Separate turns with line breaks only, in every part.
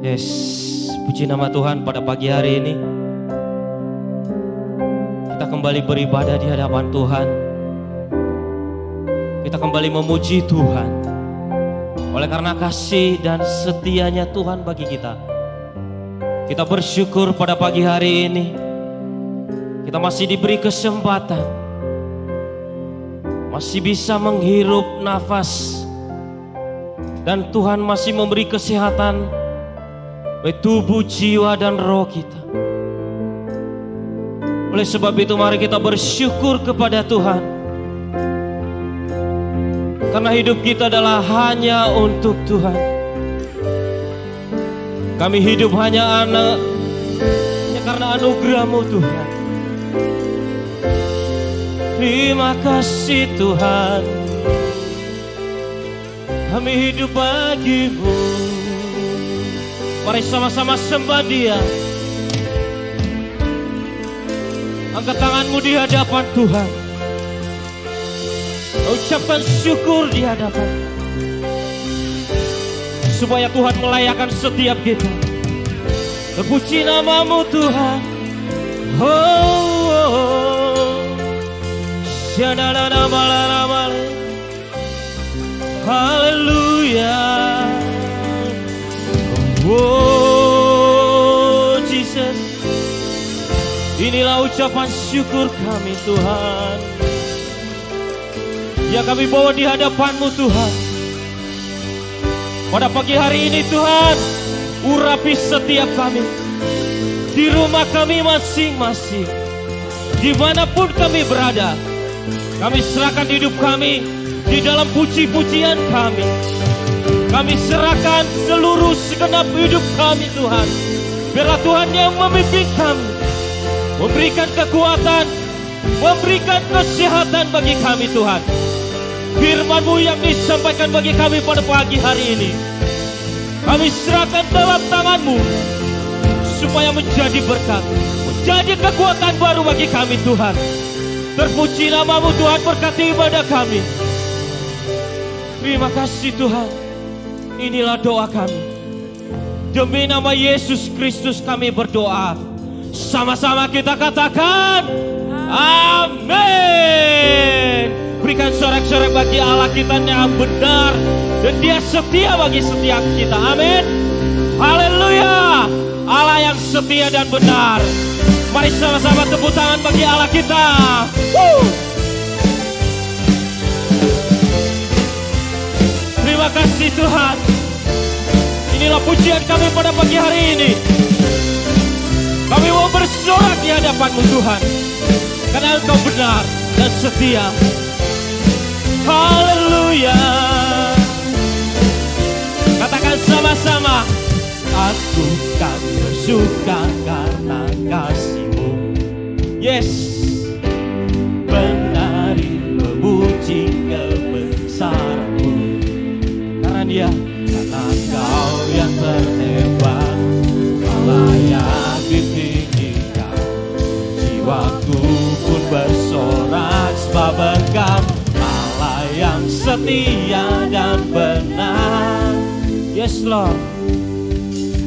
Yes, puji nama Tuhan pada pagi hari ini. Kita kembali beribadah di hadapan Tuhan. Kita kembali memuji Tuhan. Oleh karena kasih dan setianya Tuhan bagi kita. Kita bersyukur pada pagi hari ini. Kita masih diberi kesempatan. Masih bisa menghirup nafas. Dan Tuhan masih memberi kesehatan bagi tubuh, jiwa, dan roh kita. Oleh sebab itu mari kita bersyukur kepada Tuhan. Karena hidup kita adalah hanya untuk Tuhan. Kami hidup hanya karena anugerah-Mu Tuhan. Terima kasih Tuhan. Kami hidup bagi-Mu. Mari sama-sama sembah Dia. Angkat tanganmu di hadapan Tuhan. Ucapkan syukur di hadapan. Supaya Tuhan melayakkan setiap kita. Terpuji nama-Mu Tuhan. Haleluya. Oh Jesus, inilah ucapan syukur kami Tuhan. Yang kami bawa di hadapan-Mu Tuhan. Pada pagi hari ini Tuhan, urapi setiap kami. Di rumah kami masing-masing. Dimanapun kami berada. Kami serahkan hidup kami di dalam puji-pujian kami. Kami serahkan seluruh segenap hidup kami Tuhan. Biarlah Tuhan yang memimpin kami. Memberikan kekuatan. Memberikan kesehatan bagi kami Tuhan. Firman-Mu yang disampaikan bagi kami pada pagi hari ini. Kami serahkan dalam tangan-Mu. Supaya menjadi berkat. Menjadi kekuatan baru bagi kami Tuhan. Terpuji nama-Mu Tuhan, berkati ibadah kami. Terima kasih Tuhan. Inilah doa kami. Demi nama Yesus Kristus kami berdoa. Sama-sama kita katakan amin. Berikan sorak-sorak bagi Allah kita yang benar. Dan Dia setia bagi setiap kita. Amin. Haleluya. Allah yang setia dan benar. Mari sama-sama tepuk tangan bagi Allah kita. Terima kasih Tuhan. Inilah pujian kami pada pagi hari ini. Kami mau bersorak di hadapan-Mu Tuhan. Karena Engkau benar dan setia. Haleluya. Katakan sama-sama. Aku kan bersuka karena kasih-Mu. Yes. Menari memuji kebesaran-Mu. Karena Dia, karena Kau yang terhebat, layak ditinggikan. Jiwaku pun bersorak sebab Engkau Allah yang setia dan benar. Yes Lord.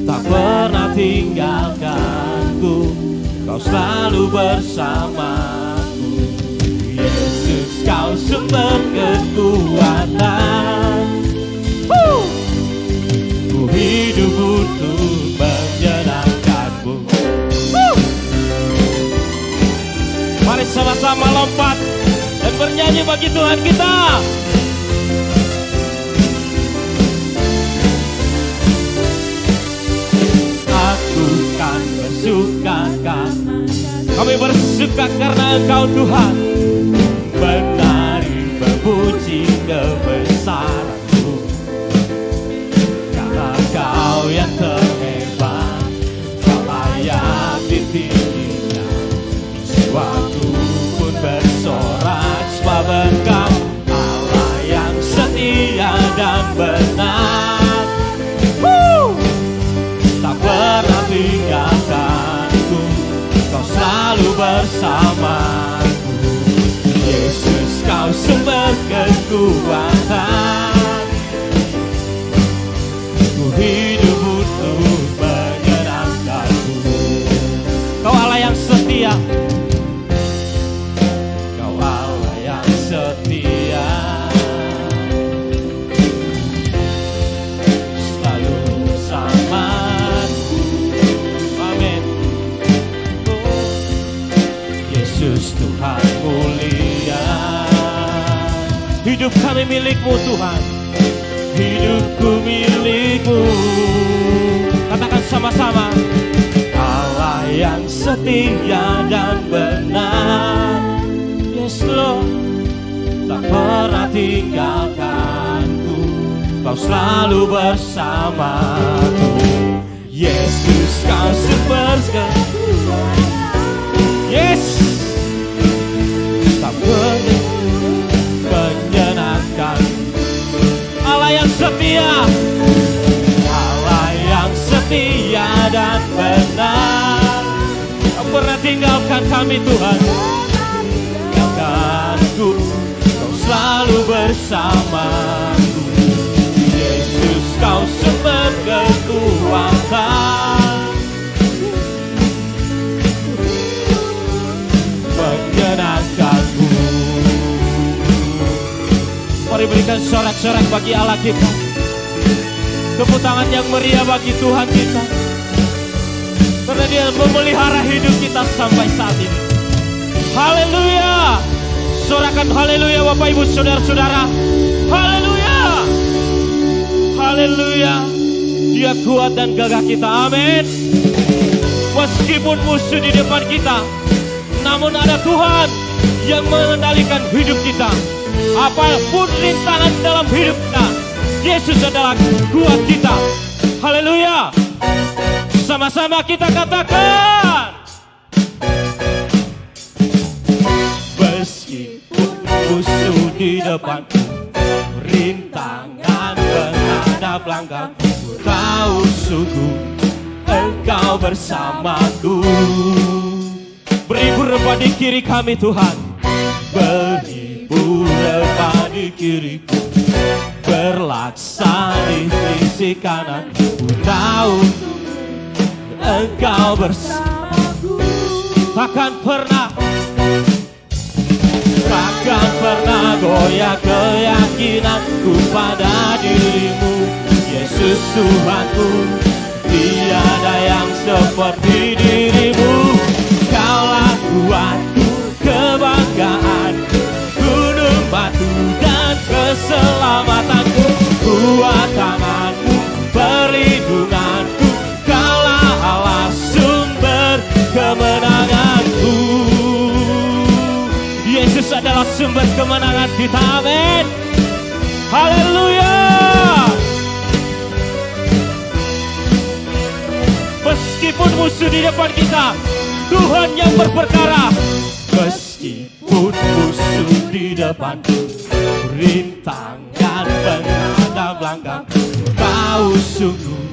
Tak pernah tinggalkanku, Kau selalu bersamaku. Yesus, Kau sumber kekuatan. Ku hidup untuk menyenangkan-Mu. Mari sama-sama lompat dan bernyanyi bagi Tuhan kita. Aku kan bersuka karena kami bersuka karena Engkau Tuhan. Menari memuji kebesaran-Mu. Karena Kau yang terhebat, Kau layak ditinggikan. Jiwaku pun bersorak sebab Engkau Allah yang setia dan benar. Tak pernah tinggalkanku, Kau selalu bersamaku. Yesus, Kau sumber kekuatan. Ku hidup untuk hidup kami milik-Mu Tuhan. Hidupku milik-Mu. Katakan sama-sama. Allah yang setia dan benar, yes Lord, tak pernah tinggalkanku, Kau selalu bersamaku. Yesus, Kau sumber segala, yes, tak pernah menyenangkan. Allah yang setia, Allah yang setia dan benar, Kau pernah tinggalkan kami Tuhan. Tinggalkanku, Kau selalu bersamaku. Yesus, Kau sumber kekuatan, menyenangkanku. Mari berikan sorak-sorak bagi Allah kita. Tepuk tangan yang meriah bagi Tuhan kita, karena Dia memelihara hidup kita sampai saat ini. Haleluya. Sorakan haleluya Bapak Ibu Saudara-saudara. Haleluya. Haleluya. Dia kuat dan gagah kita. Amin. Meskipun musuh di depan kita, namun ada Tuhan yang mengendalikan hidup kita. Apapun rintangan dalam hidup kita, Yesus adalah kuat kita. Haleluya. Sama-sama kita katakan. Meskipun musuh di depanku, rintangan menghadap langkahku, tahu sungguh Engkau bersamaku. Beribu rempah di kiri kami Tuhan, beribu rempah di kiriku, berlaksa di sisi kanan. Ku tahu Engkau bersamaku. Takkan pernah goyah keyakinanku pada dirimu, Yesus Tuhanku. Tiada yang seperti dirimu. Kaulah kuatku, kebanggaan, gunung batu dan keselamatanku. Kuat tanganmu, perlindunganku. Kaulah Allah sumber kemenanganku. Yesus adalah sumber kemenangan kita. Amin. Haleluya. Meskipun musuh di depan kita, Tuhan yang berperkara. Meskipun musuh di depan, rintangan menghadap langkah, tahu sungguh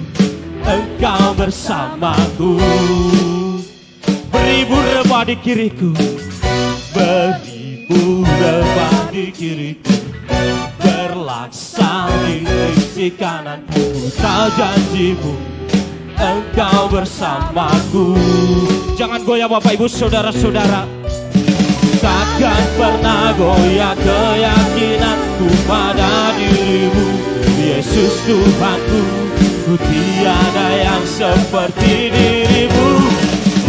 Engkau bersamaku. Beribu rempah di kiriku, beribu rempah di kiriku, berlaksa di sisi kananku. Tahu janjimu, Engkau bersamaku. Jangan goyah Bapak Ibu Saudara-saudara. Takkan pernah goyah keyakinanku pada dirimu, Yesus Tuhanku. Tiada yang seperti dirimu.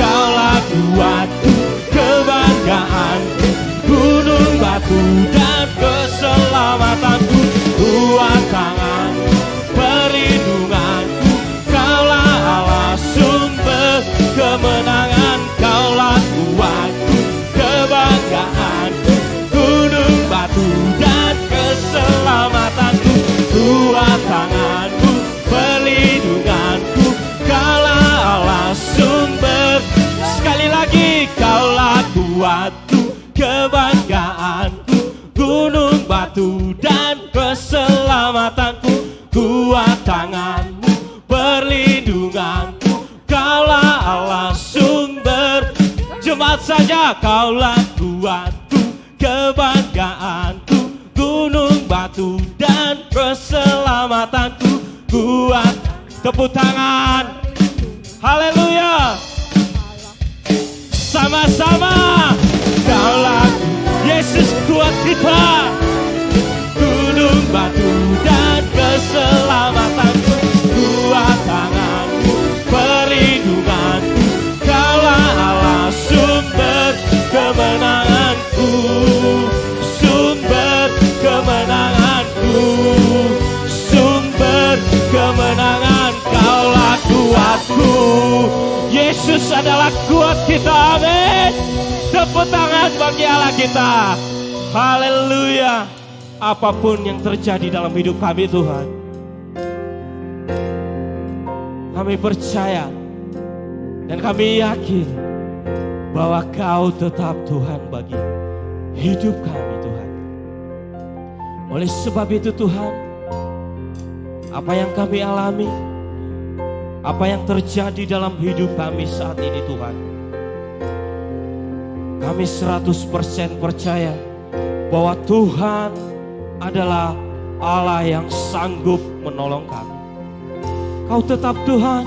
Kaulah kuatku, kebanggaanku, gunung batu dan keselamatanku. Kuat tanganku, perlindunganku. Kaulah Allah sumber kemenangan. Kaulah kuatku, kebanggaanku, gunung batu dan keselamatanku. Kuat tanganku, perlindunganku. Kaulah Allah sumber. Sekali lagi, kaulah kuatku, kebanggaanku, gunung batu dan keselamatanku. Kuat tanganmu, perlindunganku. Kaulah Allah sumber. Jemaat saja, kaulah kuatku, kebanggaanku, gunung batu dan keselamatanku. Kuat. Tepuk tangan. Haleluya. Sama-sama. Kaulah Yesus kuat kita, gunung batu dan keselamatanku. Kuat tanganmu, perlindunganku. Kaulah Allah sumber kemenanganku, sumber kemenanganku. Yesus adalah kuat kita. Amin. Tepuk tangan bagi Allah kita. Haleluya. Apapun yang terjadi dalam hidup kami Tuhan, kami percaya dan kami yakin bahwa Kau tetap Tuhan bagi hidup kami Tuhan. Oleh sebab itu Tuhan, apa yang kami alami, apa yang terjadi dalam hidup kami saat ini Tuhan, kami 100% percaya bahwa Tuhan adalah Allah yang sanggup menolong kami. Kau tetap Tuhan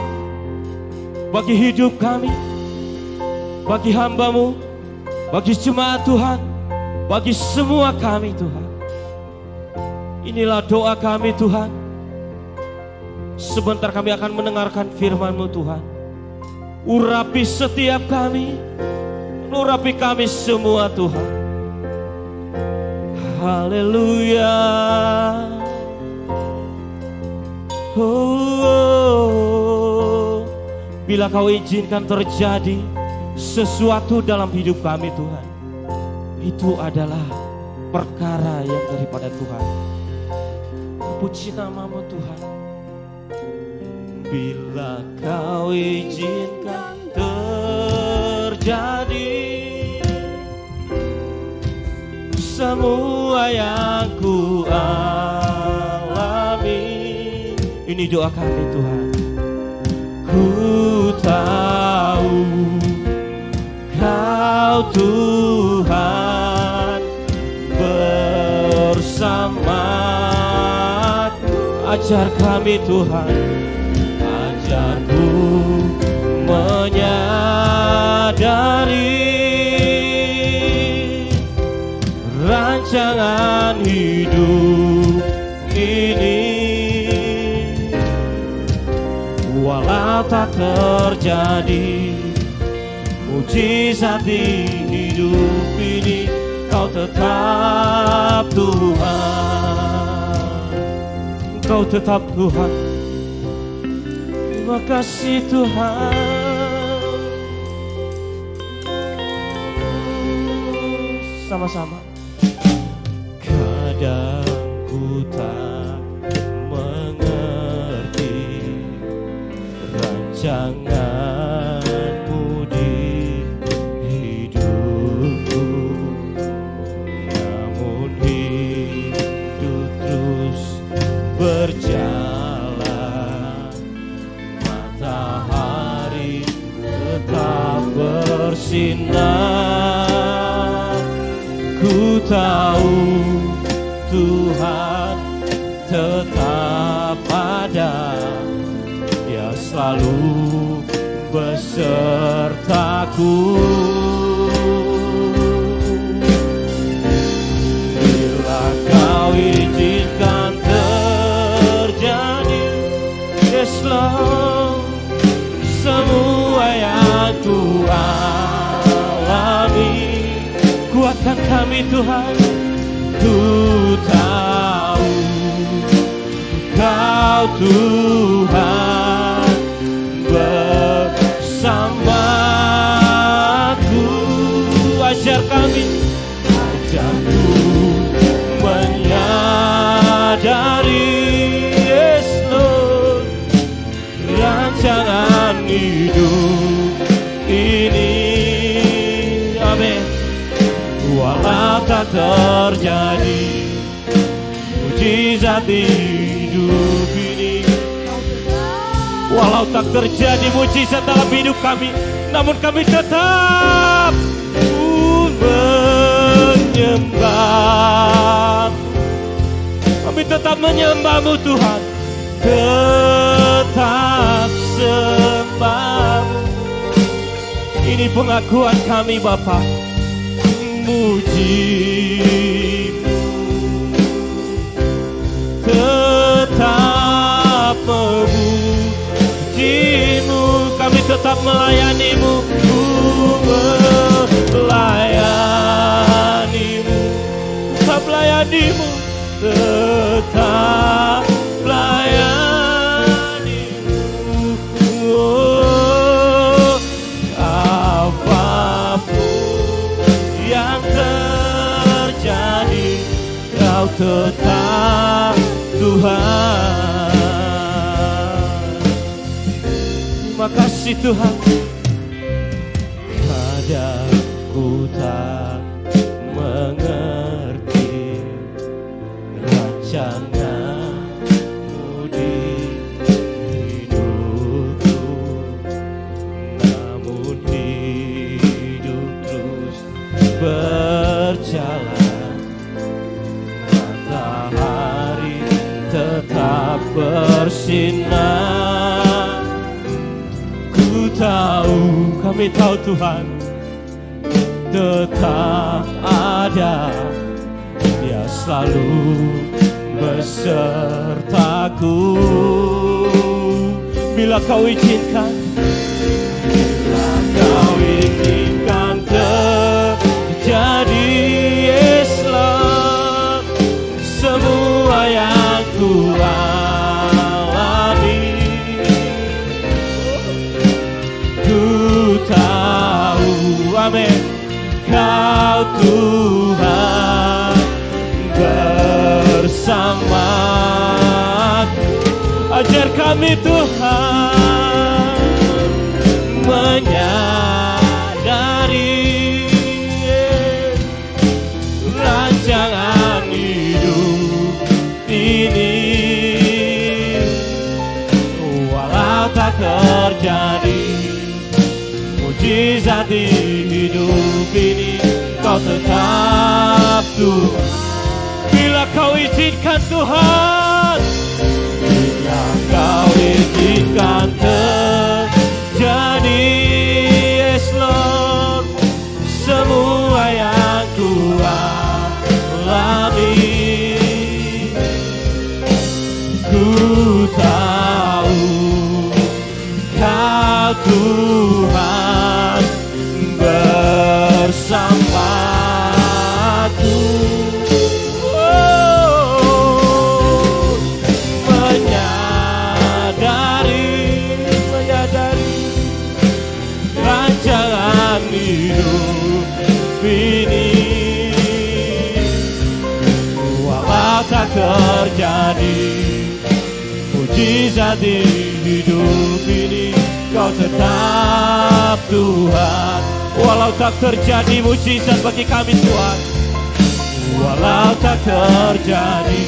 bagi hidup kami, bagi hamba-Mu, bagi jemaat Tuhan, bagi semua kami Tuhan. Inilah doa kami Tuhan. Sebentar kami akan mendengarkan firman-Mu Tuhan. Urapi setiap kami, urapi kami semua Tuhan. Haleluya. Oh, bila Kau izinkan terjadi sesuatu dalam hidup kami Tuhan, itu adalah perkara yang daripada Tuhan. Puji nama-Mu Tuhan. Bila Kau izinkan terjadi semua yang ku alami, ini doa kami Tuhan. Ku tahu Kau Tuhan bersamaku. Ajar kami Tuhan, ajarku menyadari rancangan hidup ini, walau tak terjadi mujizat di hidup ini, Kau tetap Tuhan. Kau tetap Tuhan. Terima kasih Tuhan. Sama-sama. Kadang ku tak mengerti rancangan-Mu di hidupku, namun hidup terus berjalan. Matahari tetap bersinar. Ku tahu Tuhan tetap ada, Dia selalu besertaku. Bila Kau izinkan terjadi, yes Lord, semua yang ku alami, kuatkan kami Tuhan. Ku tahu Kau Tuhan bersamaku. Ajar kami, ajarku menyadari, yes Lord, rancangan hidup ini. Amin. Walau tak terjadi mujizat di hidup ini, walau tak terjadi mujizat dalam hidup kami, namun kami tetap menyembah. Kami tetap menyembah-Mu Tuhan, tetap sembah-Mu. Ini pengakuan kami Bapa. Muji-Mu, tetap memuji-Mu, kami tetap melayani-Mu, melayani-Mu, tetap melayani-Mu, tetap melayani-Mu. Oh, tetap Tuhan. Terima kasih Tuhan. Kadang ku tak mengerti rancangan-Mu di hidupku, namun hidup terus berjalan. Matahari tetap bersinar. Ku tahu, kami tahu Tuhan tetap ada. Dia selalu besertaku. Bila kau izinkan, bila kau izinkan terjadi, Yesus, semua yang ku alami, ku tahu, amin, Kau Tuhan bersamaku. Ajar kami Tuhan menyadari rancangan hidup ini, walau tak terjadi mujizat di hidup ini, Kau tetap Tuhan. Bila Kau izinkan Tuhan, bila Kau izinkan terjadi, yes Lord, semua yang ku alami, ku tahu Kau Tuhan bersamaku. Menyadari rancangan hidup ini, walau tak terjadi mujizat di hidup ini, Kau tetap Tuhan. Walau tak terjadi mujizat bagi kami Tuhan, walau tak terjadi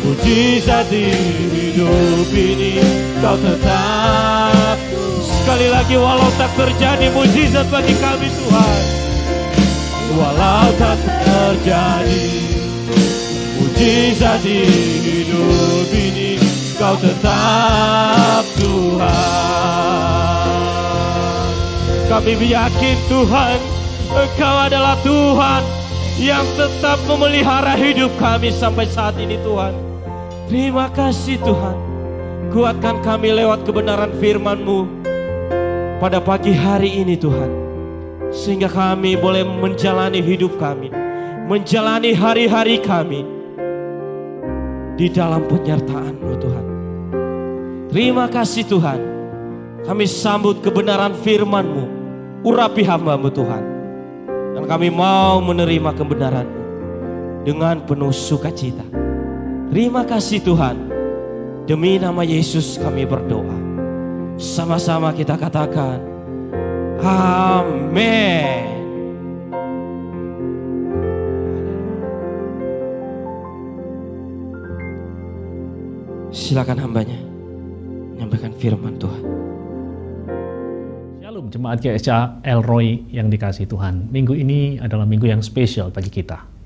mujizat di hidup ini, Kau tetap. Sekali lagi, walau tak terjadi mujizat bagi kami Tuhan, walau tak terjadi mujizat di hidup ini, Kau tetap Tuhan. Kami yakin Tuhan, Engkau adalah Tuhan yang tetap memelihara hidup kami sampai saat ini Tuhan. Terima kasih Tuhan. Kuatkan kami lewat kebenaran firman-Mu pada pagi hari ini Tuhan, sehingga kami boleh menjalani hidup kami, menjalani hari-hari kami di dalam penyertaan-Mu Tuhan. Terima kasih Tuhan. Kami sambut kebenaran firman-Mu, urapi hamba-Mu Tuhan, dan kami mau menerima kebenaran-Mu dengan penuh sukacita. Terima kasih Tuhan. Demi nama Yesus kami berdoa. Sama-sama kita katakan amin. Silakan hambanya menyampaikan firman Tuhan.
Shalom jemaat GSCA Elroy yang dikasihi Tuhan. Minggu ini adalah minggu yang spesial bagi kita.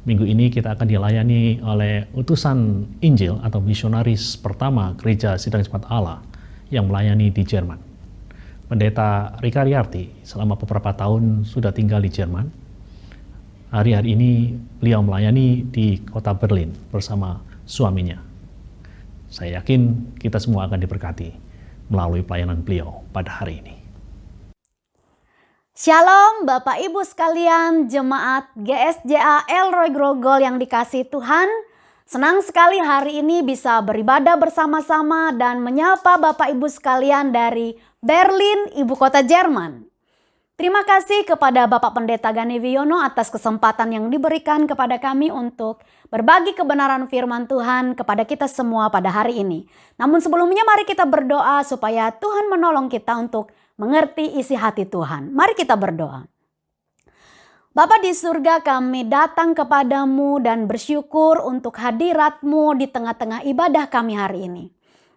Minggu ini kita akan dilayani oleh utusan Injil atau misionaris pertama Gereja Sidang Jemaat Allah yang melayani di Jerman. Pendeta Rika Riarti selama beberapa tahun sudah tinggal di Jerman. Hari-hari ini beliau melayani di kota Berlin bersama suaminya. Saya yakin kita semua akan diberkati melalui pelayanan beliau pada hari ini.
Shalom Bapak Ibu sekalian, jemaat GSJA Elroy Grogol yang dikasihi Tuhan. Senang sekali hari ini bisa beribadah bersama-sama dan menyapa Bapak Ibu sekalian dari Berlin, ibu kota Jerman. Terima kasih kepada Bapak Pendeta Gani Wiono atas kesempatan yang diberikan kepada kami untuk berbagi kebenaran firman Tuhan kepada kita semua pada hari ini. Namun sebelumnya mari kita berdoa supaya Tuhan menolong kita untuk mengerti isi hati Tuhan. Mari kita berdoa. Bapa di surga, kami datang kepadamu dan bersyukur untuk hadirat-Mu di tengah-tengah ibadah kami hari ini.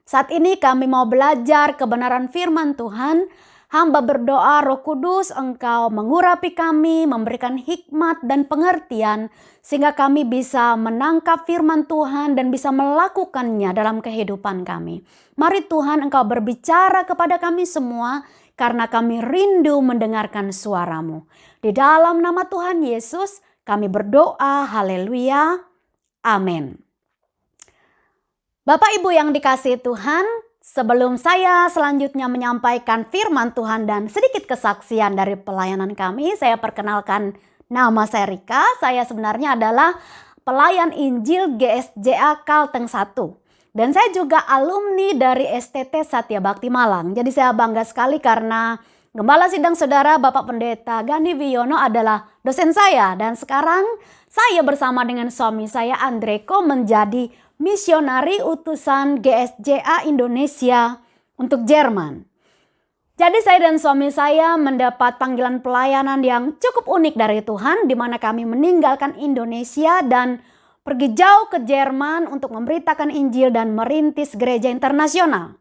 Saat ini kami mau belajar kebenaran firman Tuhan. Hamba berdoa Roh Kudus Engkau mengurapi kami, memberikan hikmat dan pengertian sehingga kami bisa menangkap firman Tuhan dan bisa melakukannya dalam kehidupan kami. Mari Tuhan Engkau berbicara kepada kami semua karena kami rindu mendengarkan suara-Mu. Di dalam nama Tuhan Yesus kami berdoa, haleluya, amin. Bapak Ibu yang dikasihi Tuhan, sebelum saya selanjutnya menyampaikan firman Tuhan dan sedikit kesaksian dari pelayanan kami, saya perkenalkan nama saya Rika. Saya sebenarnya adalah pelayan Injil GSJA Kalteng 1. Dan saya juga alumni dari STT Satya Bakti Malang. Jadi saya bangga sekali karena Gembala Sidang Saudara Bapak Pendeta Gani Wiono adalah dosen saya. Dan sekarang saya bersama dengan suami saya Andreko menjadi misionari utusan GSJA Indonesia untuk Jerman. Jadi saya dan suami saya mendapat panggilan pelayanan yang cukup unik dari Tuhan, di mana kami meninggalkan Indonesia dan pergi jauh ke Jerman untuk memberitakan Injil dan merintis gereja internasional.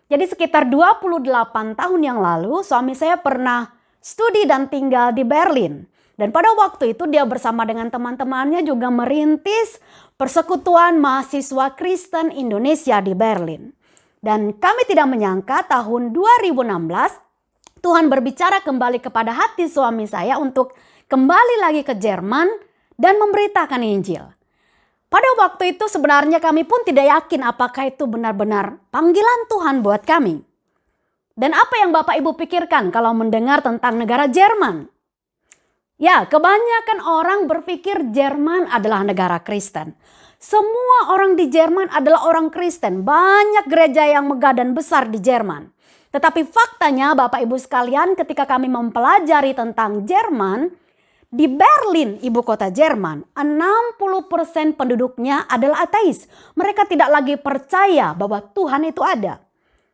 Jadi sekitar 28 tahun yang lalu suami saya pernah studi dan tinggal di Berlin. Dan pada waktu itu dia bersama dengan teman-temannya juga merintis Persekutuan Mahasiswa Kristen Indonesia di Berlin. Dan kami tidak menyangka tahun 2016 Tuhan berbicara kembali kepada hati suami saya untuk kembali lagi ke Jerman dan memberitakan Injil. Pada waktu itu sebenarnya kami pun tidak yakin apakah itu benar-benar panggilan Tuhan buat kami. Dan apa yang Bapak Ibu pikirkan kalau mendengar tentang negara Jerman? Ya, kebanyakan orang berpikir Jerman adalah negara Kristen. Semua orang di Jerman adalah orang Kristen. Banyak gereja yang megah dan besar di Jerman. Tetapi faktanya Bapak Ibu sekalian, ketika kami mempelajari tentang Jerman, di Berlin, ibu kota Jerman, 60% penduduknya adalah ateis. Mereka tidak lagi percaya bahwa Tuhan itu ada.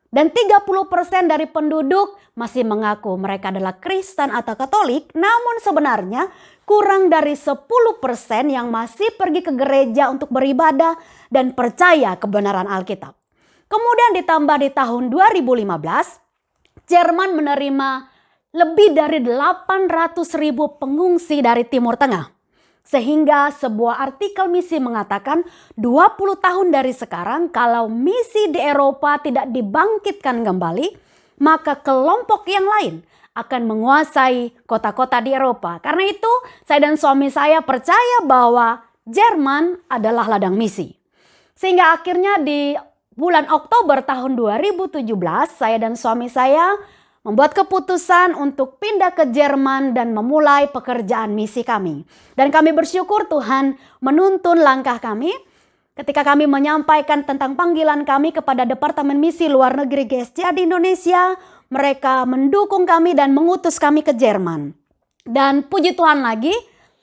Dan 30% dari penduduk masih mengaku mereka adalah Kristen atau Katolik. Namun sebenarnya kurang dari 10% yang masih pergi ke gereja untuk beribadah dan percaya kebenaran Alkitab. Kemudian ditambah di tahun 2015, Jerman menerima lebih dari 800.000 pengungsi dari Timur Tengah. Sehingga sebuah artikel misi mengatakan 20 tahun dari sekarang kalau misi di Eropa tidak dibangkitkan kembali, maka kelompok yang lain akan menguasai kota-kota di Eropa. Karena itu saya dan suami saya percaya bahwa Jerman adalah ladang misi. Sehingga akhirnya di bulan Oktober tahun 2017 saya dan suami saya membuat keputusan untuk pindah ke Jerman dan memulai pekerjaan misi kami. Dan kami bersyukur Tuhan menuntun langkah kami ketika kami menyampaikan tentang panggilan kami kepada Departemen Misi Luar Negeri GSJA di Indonesia. Mereka mendukung kami dan mengutus kami ke Jerman. Dan puji Tuhan lagi,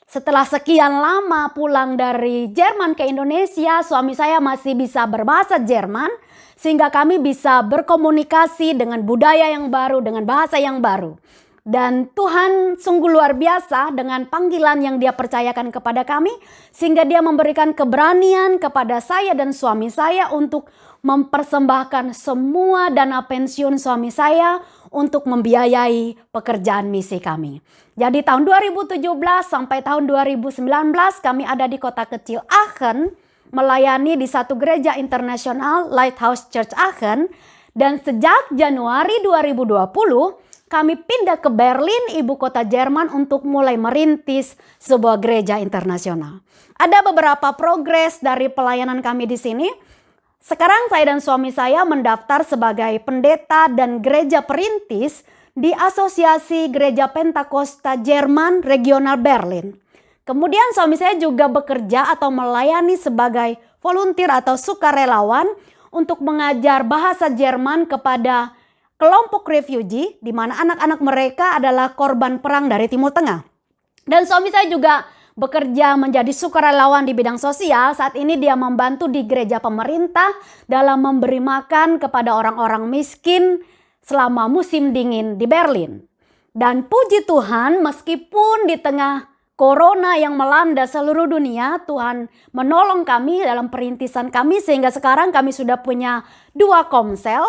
setelah sekian lama pulang dari Jerman ke Indonesia, suami saya masih bisa berbahasa Jerman. Sehingga kami bisa berkomunikasi dengan budaya yang baru, dengan bahasa yang baru. Dan Tuhan sungguh luar biasa dengan panggilan yang Dia percayakan kepada kami. Sehingga Dia memberikan keberanian kepada saya dan suami saya untuk mempersembahkan semua dana pensiun suami saya untuk membiayai pekerjaan misi kami. Jadi tahun 2017 sampai tahun 2019 kami ada di kota kecil Aachen, melayani di satu gereja internasional Lighthouse Church Aachen. Dan sejak Januari 2020 kami pindah ke Berlin, ibu kota Jerman, untuk mulai merintis sebuah gereja internasional. Ada beberapa progres dari pelayanan kami di sini. Sekarang saya dan suami saya mendaftar sebagai pendeta dan gereja perintis di Asosiasi Gereja Pentakosta Jerman Regional Berlin. Kemudian suami saya juga bekerja atau melayani sebagai volunteer atau sukarelawan untuk mengajar bahasa Jerman kepada kelompok refugee di mana anak-anak mereka adalah korban perang dari Timur Tengah. Dan suami saya juga bekerja menjadi sukarelawan di bidang sosial. Saat ini dia membantu di gereja pemerintah dalam memberi makan kepada orang-orang miskin selama musim dingin di Berlin. Dan puji Tuhan, meskipun di tengah corona yang melanda seluruh dunia, Tuhan menolong kami dalam perintisan kami sehingga sekarang kami sudah punya 2 komsel,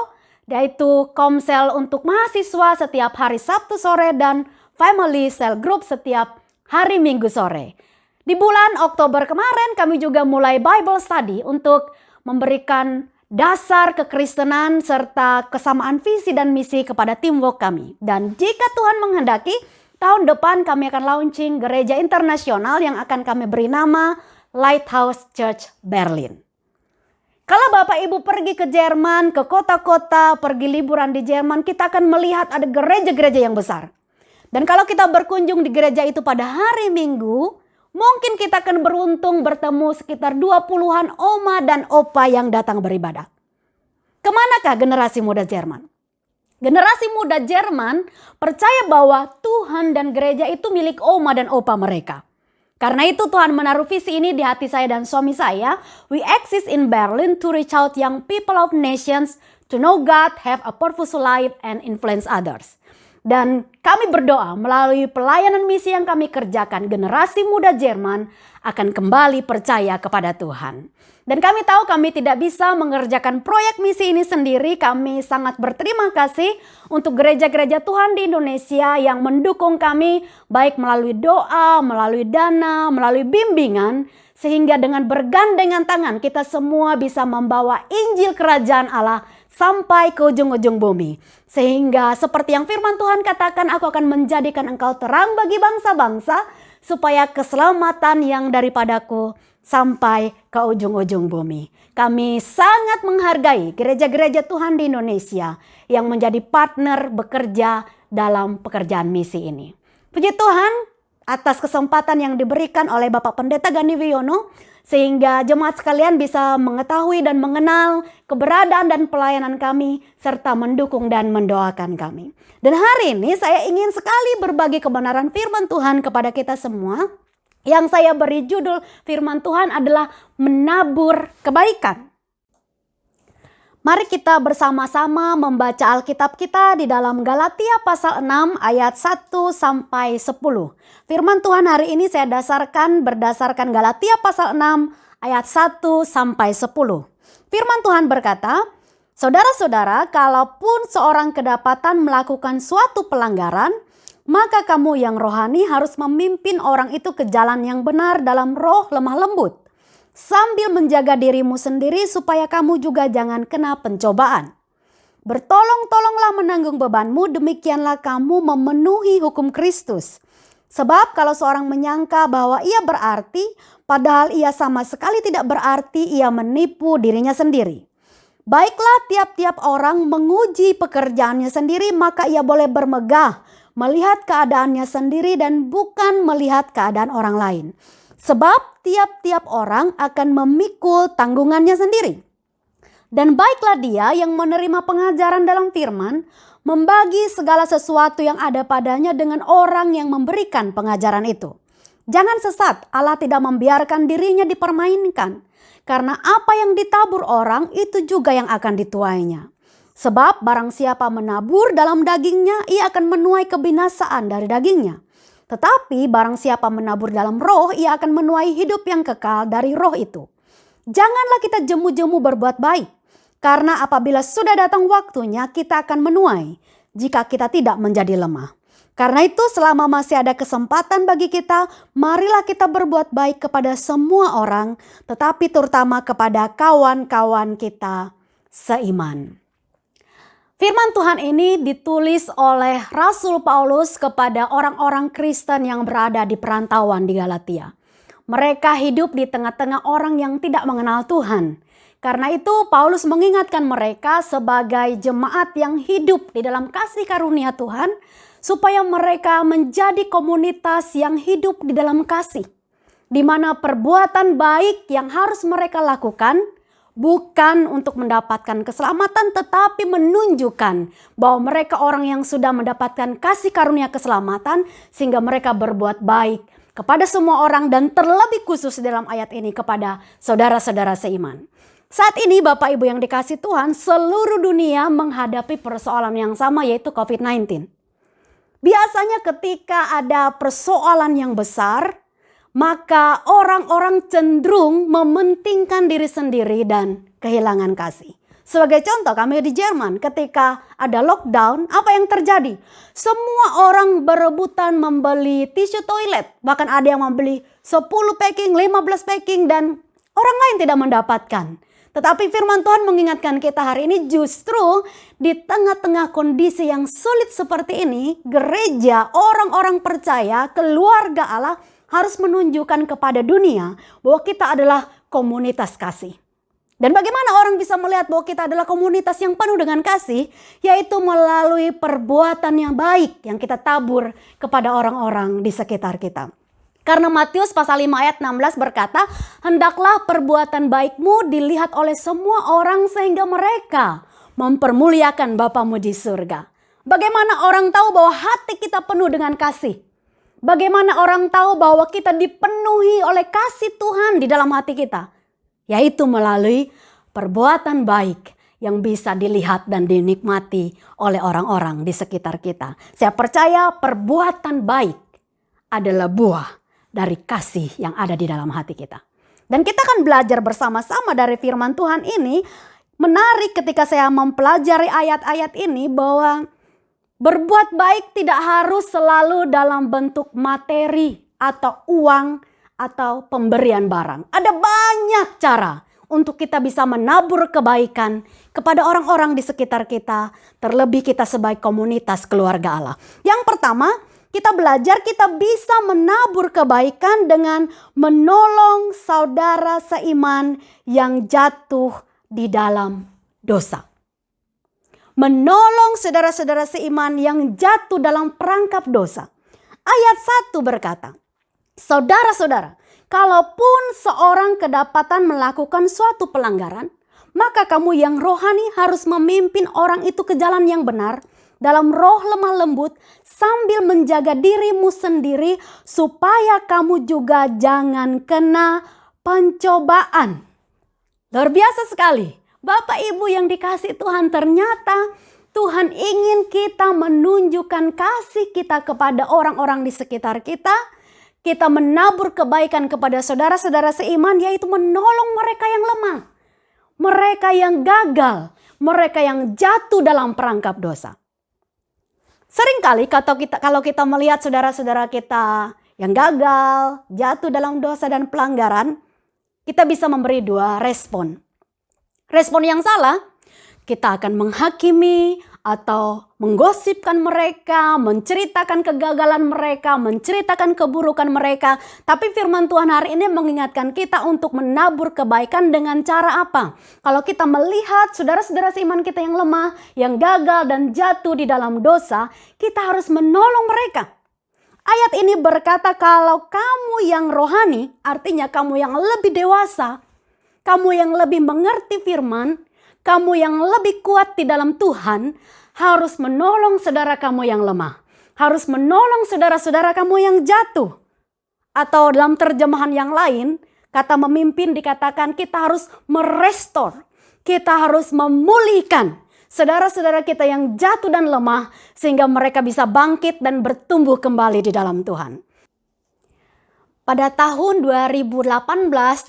yaitu komsel untuk mahasiswa setiap hari Sabtu sore dan family cell group setiap hari Minggu sore. Di bulan Oktober kemarin kami juga mulai Bible study untuk memberikan dasar kekristenan serta kesamaan visi dan misi kepada teamwork kami. Dan jika Tuhan menghendaki, tahun depan kami akan launching gereja internasional yang akan kami beri nama Lighthouse Church Berlin. Kalau Bapak Ibu pergi ke Jerman, ke kota-kota, pergi liburan di Jerman, kita akan melihat ada gereja-gereja yang besar. Dan kalau kita berkunjung di gereja itu pada hari Minggu, mungkin kita akan beruntung bertemu sekitar 20-an oma dan opa yang datang beribadah. Kemanakah generasi muda Jerman? Generasi muda Jerman percaya bahwa Tuhan dan gereja itu milik oma dan opa mereka. Karena itu Tuhan menaruh visi ini di hati saya dan suami saya. We exist in Berlin to reach out young people of nations to know God, have a purposeful life, and influence others. Dan kami berdoa melalui pelayanan misi yang kami kerjakan, generasi muda Jerman akan kembali percaya kepada Tuhan. Dan kami tahu kami tidak bisa mengerjakan proyek misi ini sendiri. Kami sangat berterima kasih untuk gereja-gereja Tuhan di Indonesia yang mendukung kami baik melalui doa, melalui dana, melalui bimbingan. Sehingga dengan bergandengan tangan kita semua bisa membawa Injil Kerajaan Allah sampai ke ujung-ujung bumi. Sehingga seperti yang firman Tuhan katakan, aku akan menjadikan engkau terang bagi bangsa-bangsa, supaya keselamatan yang daripadaku sampai ke ujung-ujung bumi. Kami sangat menghargai gereja-gereja Tuhan di Indonesia yang menjadi partner bekerja dalam pekerjaan misi ini. Puji Tuhan atas kesempatan yang diberikan oleh Bapak Pendeta Gani Wiono, sehingga jemaat sekalian bisa mengetahui dan mengenal keberadaan dan pelayanan kami, serta mendukung dan mendoakan kami. Dan hari ini saya ingin sekali berbagi kebenaran firman Tuhan kepada kita semua. Yang saya beri judul firman Tuhan adalah menabur kebaikan. Mari kita bersama-sama membaca Alkitab kita di dalam Galatia pasal 6 ayat 1 sampai 10. Firman Tuhan hari ini saya berdasarkan Galatia pasal 6 ayat 1 sampai 10. Firman Tuhan berkata, saudara-saudara, kalaupun seorang kedapatan melakukan suatu pelanggaran, maka kamu yang rohani harus memimpin orang itu ke jalan yang benar dalam roh lemah lembut, sambil menjaga dirimu sendiri supaya kamu juga jangan kena pencobaan. Bertolong-tolonglah menanggung bebanmu, demikianlah kamu memenuhi hukum Kristus. Sebab kalau seorang menyangka bahwa ia berarti, padahal ia sama sekali tidak berarti, ia menipu dirinya sendiri. Baiklah, tiap-tiap orang menguji pekerjaannya sendiri, maka ia boleh bermegah, melihat keadaannya sendiri dan bukan melihat keadaan orang lain. Sebab tiap-tiap orang akan memikul tanggungannya sendiri. Dan baiklah dia yang menerima pengajaran dalam firman, membagi segala sesuatu yang ada padanya dengan orang yang memberikan pengajaran itu. Jangan sesat, Allah tidak membiarkan dirinya dipermainkan. Karena apa yang ditabur orang, itu juga yang akan dituainya. Sebab barang siapa menabur dalam dagingnya, ia akan menuai kebinasaan dari dagingnya. Tetapi barang siapa menabur dalam roh, ia akan menuai hidup yang kekal dari roh itu. Janganlah kita jemu-jemu berbuat baik. Karena apabila sudah datang waktunya, kita akan menuai jika kita tidak menjadi lemah. Karena itu selama masih ada kesempatan bagi kita, marilah kita berbuat baik kepada semua orang, tetapi terutama kepada kawan-kawan kita seiman. Firman Tuhan ini ditulis oleh Rasul Paulus kepada orang-orang Kristen yang berada di perantauan di Galatia. Mereka hidup di tengah-tengah orang yang tidak mengenal Tuhan. Karena itu Paulus mengingatkan mereka sebagai jemaat yang hidup di dalam kasih karunia Tuhan, supaya mereka menjadi komunitas yang hidup di dalam kasih, di mana perbuatan baik yang harus mereka lakukan Bukan untuk mendapatkan keselamatan, tetapi menunjukkan bahwa mereka orang yang sudah mendapatkan kasih karunia keselamatan, sehingga mereka berbuat baik kepada semua orang, dan terlebih khusus dalam ayat ini kepada saudara-saudara seiman. Saat ini Bapak Ibu yang dikasihi Tuhan, seluruh dunia menghadapi persoalan yang sama, yaitu COVID-19. Biasanya ketika ada persoalan yang besar, maka orang-orang cenderung mementingkan diri sendiri dan kehilangan kasih. Sebagai contoh, kami di Jerman ketika ada lockdown, apa yang terjadi? Semua orang berebutan membeli tisu toilet. Bahkan ada yang membeli 10 packing, 15 packing, dan orang lain tidak mendapatkan. Tetapi firman Tuhan mengingatkan kita hari ini, justru di tengah-tengah kondisi yang sulit seperti ini, gereja, orang-orang percaya, keluarga Allah harus menunjukkan kepada dunia bahwa kita adalah komunitas kasih. Dan bagaimana orang bisa melihat bahwa kita adalah komunitas yang penuh dengan kasih? Yaitu melalui perbuatan yang baik yang kita tabur kepada orang-orang di sekitar kita. Karena Matius pasal 5 ayat 16 berkata, hendaklah perbuatan baikmu dilihat oleh semua orang sehingga mereka mempermuliakan Bapamu di surga. Bagaimana orang tahu bahwa hati kita penuh dengan kasih? Bagaimana orang tahu bahwa kita dipenuhi oleh kasih Tuhan di dalam hati kita? Yaitu melalui perbuatan baik yang bisa dilihat dan dinikmati oleh orang-orang di sekitar kita. Saya percaya perbuatan baik adalah buah dari kasih yang ada di dalam hati kita. Dan kita akan belajar bersama-sama dari firman Tuhan ini. Menarik ketika saya mempelajari ayat-ayat ini bahwa berbuat baik tidak harus selalu dalam bentuk materi atau uang atau pemberian barang. Ada banyak cara untuk kita bisa menabur kebaikan kepada orang-orang di sekitar kita, terlebih kita sebagai komunitas keluarga Allah. Yang pertama, kita belajar kita bisa menabur kebaikan dengan menolong saudara seiman yang jatuh di dalam dosa. Menolong saudara-saudara seiman yang jatuh dalam perangkap dosa. Ayat 1 berkata, saudara-saudara, kalaupun seorang kedapatan melakukan suatu pelanggaran, maka kamu yang rohani harus memimpin orang itu ke jalan yang benar, dalam roh lemah lembut, sambil menjaga dirimu sendiri, supaya kamu juga jangan kena pencobaan. Luar biasa sekali. Bapak Ibu yang dikasihi Tuhan, ternyata Tuhan ingin kita menunjukkan kasih kita kepada orang-orang di sekitar kita. Kita menabur kebaikan kepada saudara-saudara seiman, yaitu menolong mereka yang lemah. Mereka yang gagal, mereka yang jatuh dalam perangkap dosa. Seringkali kalau kita melihat saudara-saudara kita yang gagal, jatuh dalam dosa dan pelanggaran, kita bisa memberi dua respon. Respon yang salah, kita akan menghakimi atau menggosipkan mereka, menceritakan kegagalan mereka, menceritakan keburukan mereka. Tapi firman Tuhan hari ini mengingatkan kita untuk menabur kebaikan dengan cara apa? Kalau kita melihat saudara-saudara seiman kita yang lemah, yang gagal dan jatuh di dalam dosa, kita harus menolong mereka. Ayat ini berkata kalau kamu yang rohani, artinya kamu yang lebih dewasa, kamu yang lebih mengerti firman, kamu yang lebih kuat di dalam Tuhan, harus menolong saudara kamu yang lemah. Harus menolong saudara-saudara kamu yang jatuh. Atau dalam terjemahan yang lain, kata memimpin dikatakan kita harus merestor. Kita harus memulihkan saudara-saudara kita yang jatuh dan lemah, sehingga mereka bisa bangkit dan bertumbuh kembali di dalam Tuhan. Pada tahun 2018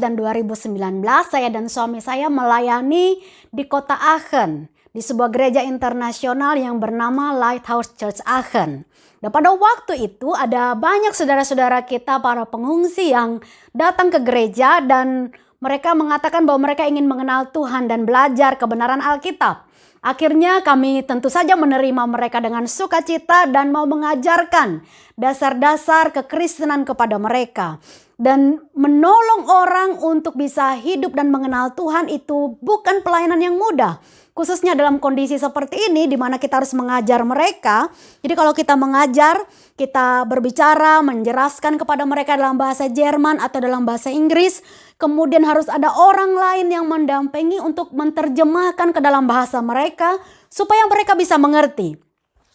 dan 2019, saya dan suami saya melayani di kota Aachen, di sebuah gereja internasional yang bernama Lighthouse Church Aachen. Dan pada waktu itu ada banyak saudara-saudara kita, para pengungsi yang datang ke gereja dan mereka mengatakan bahwa mereka ingin mengenal Tuhan dan belajar kebenaran Alkitab. Akhirnya kami tentu saja menerima mereka dengan sukacita dan mau mengajarkan dasar-dasar kekristenan kepada mereka. Dan menolong orang untuk bisa hidup dan mengenal Tuhan itu bukan pelayanan yang mudah. Khususnya dalam kondisi seperti ini di mana kita harus mengajar mereka. Jadi kalau kita mengajar, kita berbicara, menjelaskan kepada mereka dalam bahasa Jerman atau dalam bahasa Inggris. kemudian harus ada orang lain yang mendampingi untuk menerjemahkan ke dalam bahasa mereka supaya mereka bisa mengerti.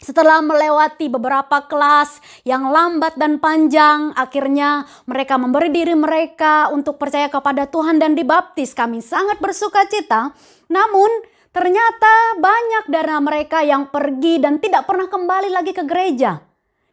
Setelah melewati beberapa kelas yang lambat dan panjang, akhirnya mereka memberi diri mereka untuk percaya kepada Tuhan dan dibaptis. Kami sangat bersuka cita, namun ternyata banyak dari mereka yang pergi dan tidak pernah kembali lagi ke gereja.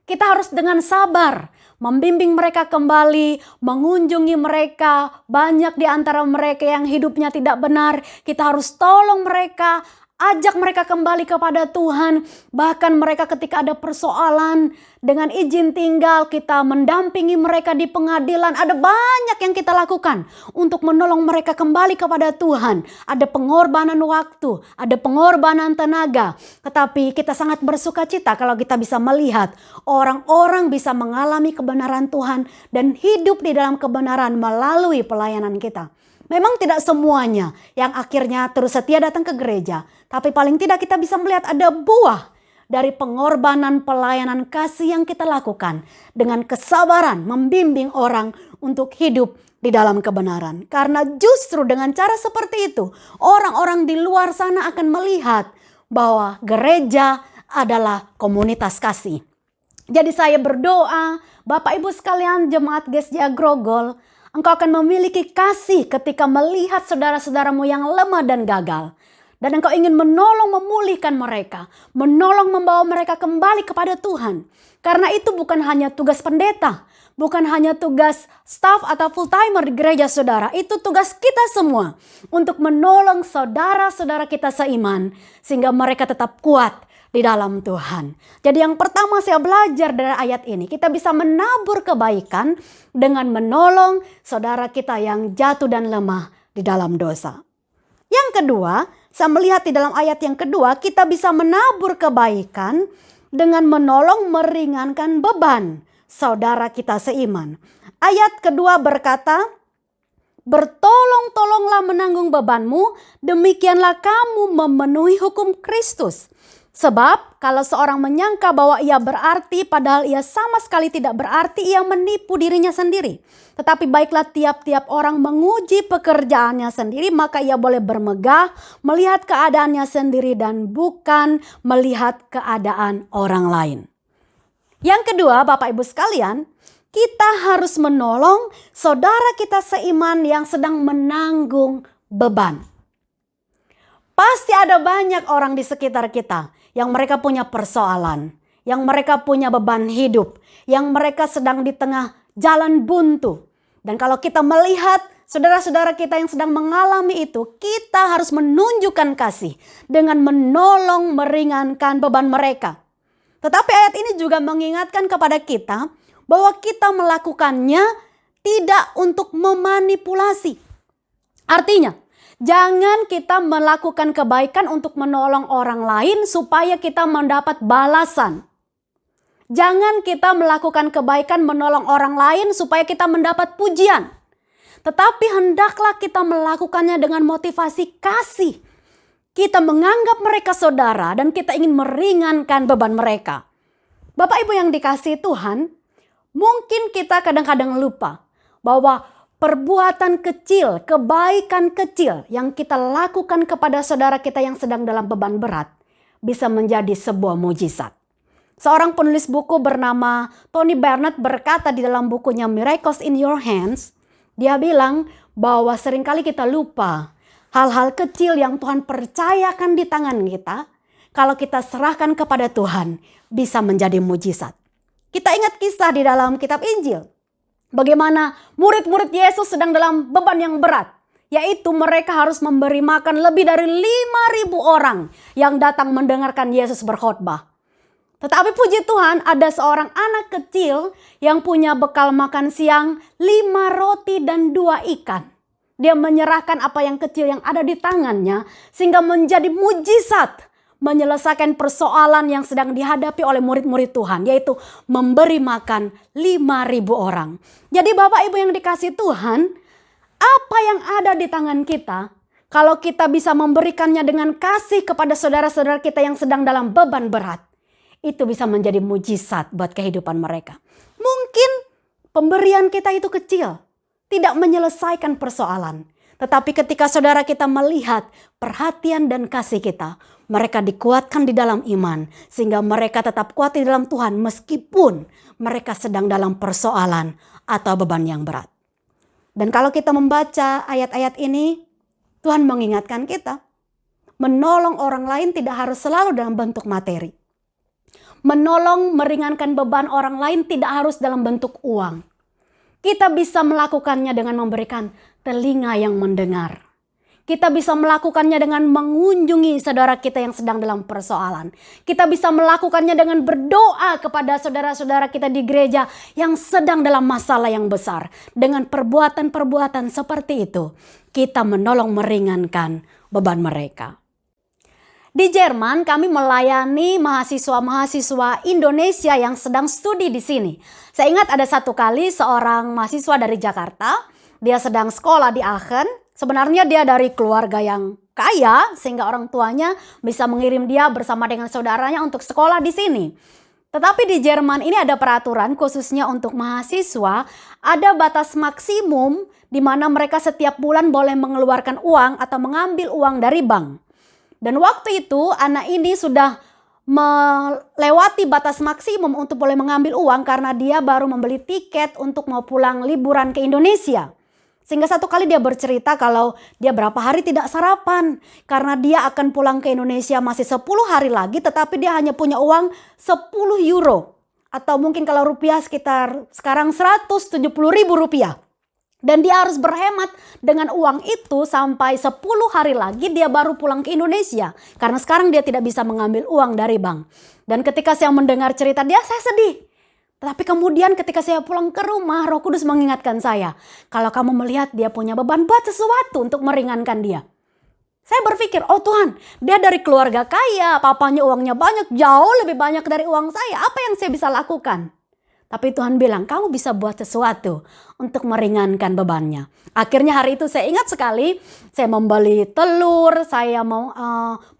Kita harus dengan sabar membimbing mereka kembali, mengunjungi mereka. Banyak di antara mereka yang hidupnya tidak benar, kita harus tolong mereka, ajak mereka kembali kepada Tuhan. Bahkan mereka ketika ada persoalan, dengan izin tinggal kita mendampingi mereka di pengadilan. Ada banyak yang kita lakukan untuk menolong mereka kembali kepada Tuhan. Ada pengorbanan waktu, ada pengorbanan tenaga. Tetapi kita sangat bersuka cita kalau kita bisa melihat orang-orang bisa mengalami kebenaran Tuhan dan hidup di dalam kebenaran melalui pelayanan kita. Memang tidak semuanya yang akhirnya terus setia datang ke gereja. Tapi paling tidak kita bisa melihat ada buah dari pengorbanan pelayanan kasih yang kita lakukan. Dengan kesabaran membimbing orang untuk hidup di dalam kebenaran. Karena justru dengan cara seperti itu, orang-orang di luar sana akan melihat bahwa gereja adalah komunitas kasih. Jadi saya berdoa, Bapak Ibu sekalian jemaat GSJ Grogol, engkau akan memiliki kasih ketika melihat saudara-saudaramu yang lemah dan gagal. Dan engkau ingin menolong memulihkan mereka. Menolong membawa mereka kembali kepada Tuhan. Karena itu bukan hanya tugas pendeta. Bukan hanya tugas staff atau full timer di gereja saudara. Itu tugas kita semua. Untuk menolong saudara-saudara kita seiman. Sehingga mereka tetap kuat di dalam Tuhan. Jadi yang pertama saya belajar dari ayat ini. Kita bisa menabur kebaikan dengan menolong saudara kita yang jatuh dan lemah di dalam dosa. Yang kedua, saya melihat di dalam ayat yang kedua, kita bisa menabur kebaikan dengan menolong meringankan beban saudara kita seiman. Ayat kedua berkata, bertolong-tolonglah menanggung bebanmu, demikianlah kamu memenuhi hukum Kristus. Sebab kalau seorang menyangka bahwa ia berarti padahal ia sama sekali tidak berarti, ia menipu dirinya sendiri. Tetapi baiklah tiap-tiap orang menguji pekerjaannya sendiri, maka ia boleh bermegah melihat keadaannya sendiri dan bukan melihat keadaan orang lain. Yang kedua, Bapak Ibu sekalian, kita harus menolong saudara kita seiman yang sedang menanggung beban. Pasti ada banyak orang di sekitar kita yang mereka punya persoalan, yang mereka punya beban hidup, yang mereka sedang di tengah jalan buntu. Dan kalau kita melihat saudara-saudara kita yang sedang mengalami itu, kita harus menunjukkan kasih dengan menolong meringankan beban mereka. Tetapi ayat ini juga mengingatkan kepada kita bahwa kita melakukannya tidak untuk memanipulasi. Artinya, jangan kita melakukan kebaikan untuk menolong orang lain supaya kita mendapat balasan. Jangan kita melakukan kebaikan menolong orang lain supaya kita mendapat pujian. Tetapi hendaklah kita melakukannya dengan motivasi kasih. Kita menganggap mereka saudara dan kita ingin meringankan beban mereka. Bapak Ibu yang dikasihi Tuhan, mungkin kita kadang-kadang lupa bahwa perbuatan kecil, kebaikan kecil yang kita lakukan kepada saudara kita yang sedang dalam beban berat bisa menjadi sebuah mujizat. Seorang penulis buku bernama Tony Bernard berkata di dalam bukunya Miracles in Your Hands, dia bilang bahwa seringkali kita lupa hal-hal kecil yang Tuhan percayakan di tangan kita, kalau kita serahkan kepada Tuhan bisa menjadi mujizat. Kita ingat kisah di dalam kitab Injil. Bagaimana murid-murid Yesus sedang dalam beban yang berat. Yaitu mereka harus memberi makan lebih dari 5.000 orang yang datang mendengarkan Yesus berkhotbah. Tetapi puji Tuhan ada seorang anak kecil yang punya bekal makan siang 5 roti dan 2 ikan. Dia menyerahkan apa yang kecil yang ada di tangannya sehingga menjadi mujizat menyelesaikan persoalan yang sedang dihadapi oleh murid-murid Tuhan, yaitu memberi makan 5.000 orang. Jadi Bapak Ibu yang dikasihi Tuhan, apa yang ada di tangan kita, kalau kita bisa memberikannya dengan kasih kepada saudara-saudara kita yang sedang dalam beban berat, itu bisa menjadi mujizat buat kehidupan mereka. Mungkin pemberian kita itu kecil, tidak menyelesaikan persoalan. Tetapi ketika saudara kita melihat perhatian dan kasih kita, mereka dikuatkan di dalam iman. Sehingga mereka tetap kuat di dalam Tuhan meskipun mereka sedang dalam persoalan atau beban yang berat. Dan kalau kita membaca ayat-ayat ini, Tuhan mengingatkan kita. Menolong orang lain tidak harus selalu dalam bentuk materi. Menolong, meringankan beban orang lain tidak harus dalam bentuk uang. Kita bisa melakukannya dengan memberikan telinga yang mendengar. Kita bisa melakukannya dengan mengunjungi saudara kita yang sedang dalam persoalan. Kita bisa melakukannya dengan berdoa kepada saudara-saudara kita di gereja yang sedang dalam masalah yang besar. Dengan perbuatan-perbuatan seperti itu, kita menolong meringankan beban mereka. Di Jerman kami melayani mahasiswa-mahasiswa Indonesia yang sedang studi di sini. Saya ingat ada satu kali seorang mahasiswa dari Jakarta, dia sedang sekolah di Aachen. Sebenarnya dia dari keluarga yang kaya sehingga orang tuanya bisa mengirim dia bersama dengan saudaranya untuk sekolah di sini. Tetapi di Jerman ini ada peraturan khususnya untuk mahasiswa, ada batas maksimum di mana mereka setiap bulan boleh mengeluarkan uang atau mengambil uang dari bank. Dan waktu itu anak ini sudah melewati batas maksimum untuk boleh mengambil uang karena dia baru membeli tiket untuk mau pulang liburan ke Indonesia. Sehingga satu kali dia bercerita kalau dia berapa hari tidak sarapan karena dia akan pulang ke Indonesia masih 10 hari lagi, tetapi dia hanya punya uang 10 euro. Atau mungkin kalau rupiah sekitar sekarang 170.000 rupiah. Dan dia harus berhemat dengan uang itu sampai 10 hari lagi dia baru pulang ke Indonesia. Karena sekarang dia tidak bisa mengambil uang dari bank. Dan ketika saya mendengar cerita dia, saya sedih. Tetapi kemudian ketika saya pulang ke rumah, Roh Kudus mengingatkan saya. Kalau kamu melihat dia punya beban, buat sesuatu untuk meringankan dia. Saya berpikir, oh Tuhan, dia dari keluarga kaya, papanya uangnya banyak, jauh lebih banyak dari uang saya. Apa yang saya bisa lakukan? Tapi Tuhan bilang, kamu bisa buat sesuatu untuk meringankan bebannya. Akhirnya hari itu saya ingat sekali, saya membeli telur, saya mau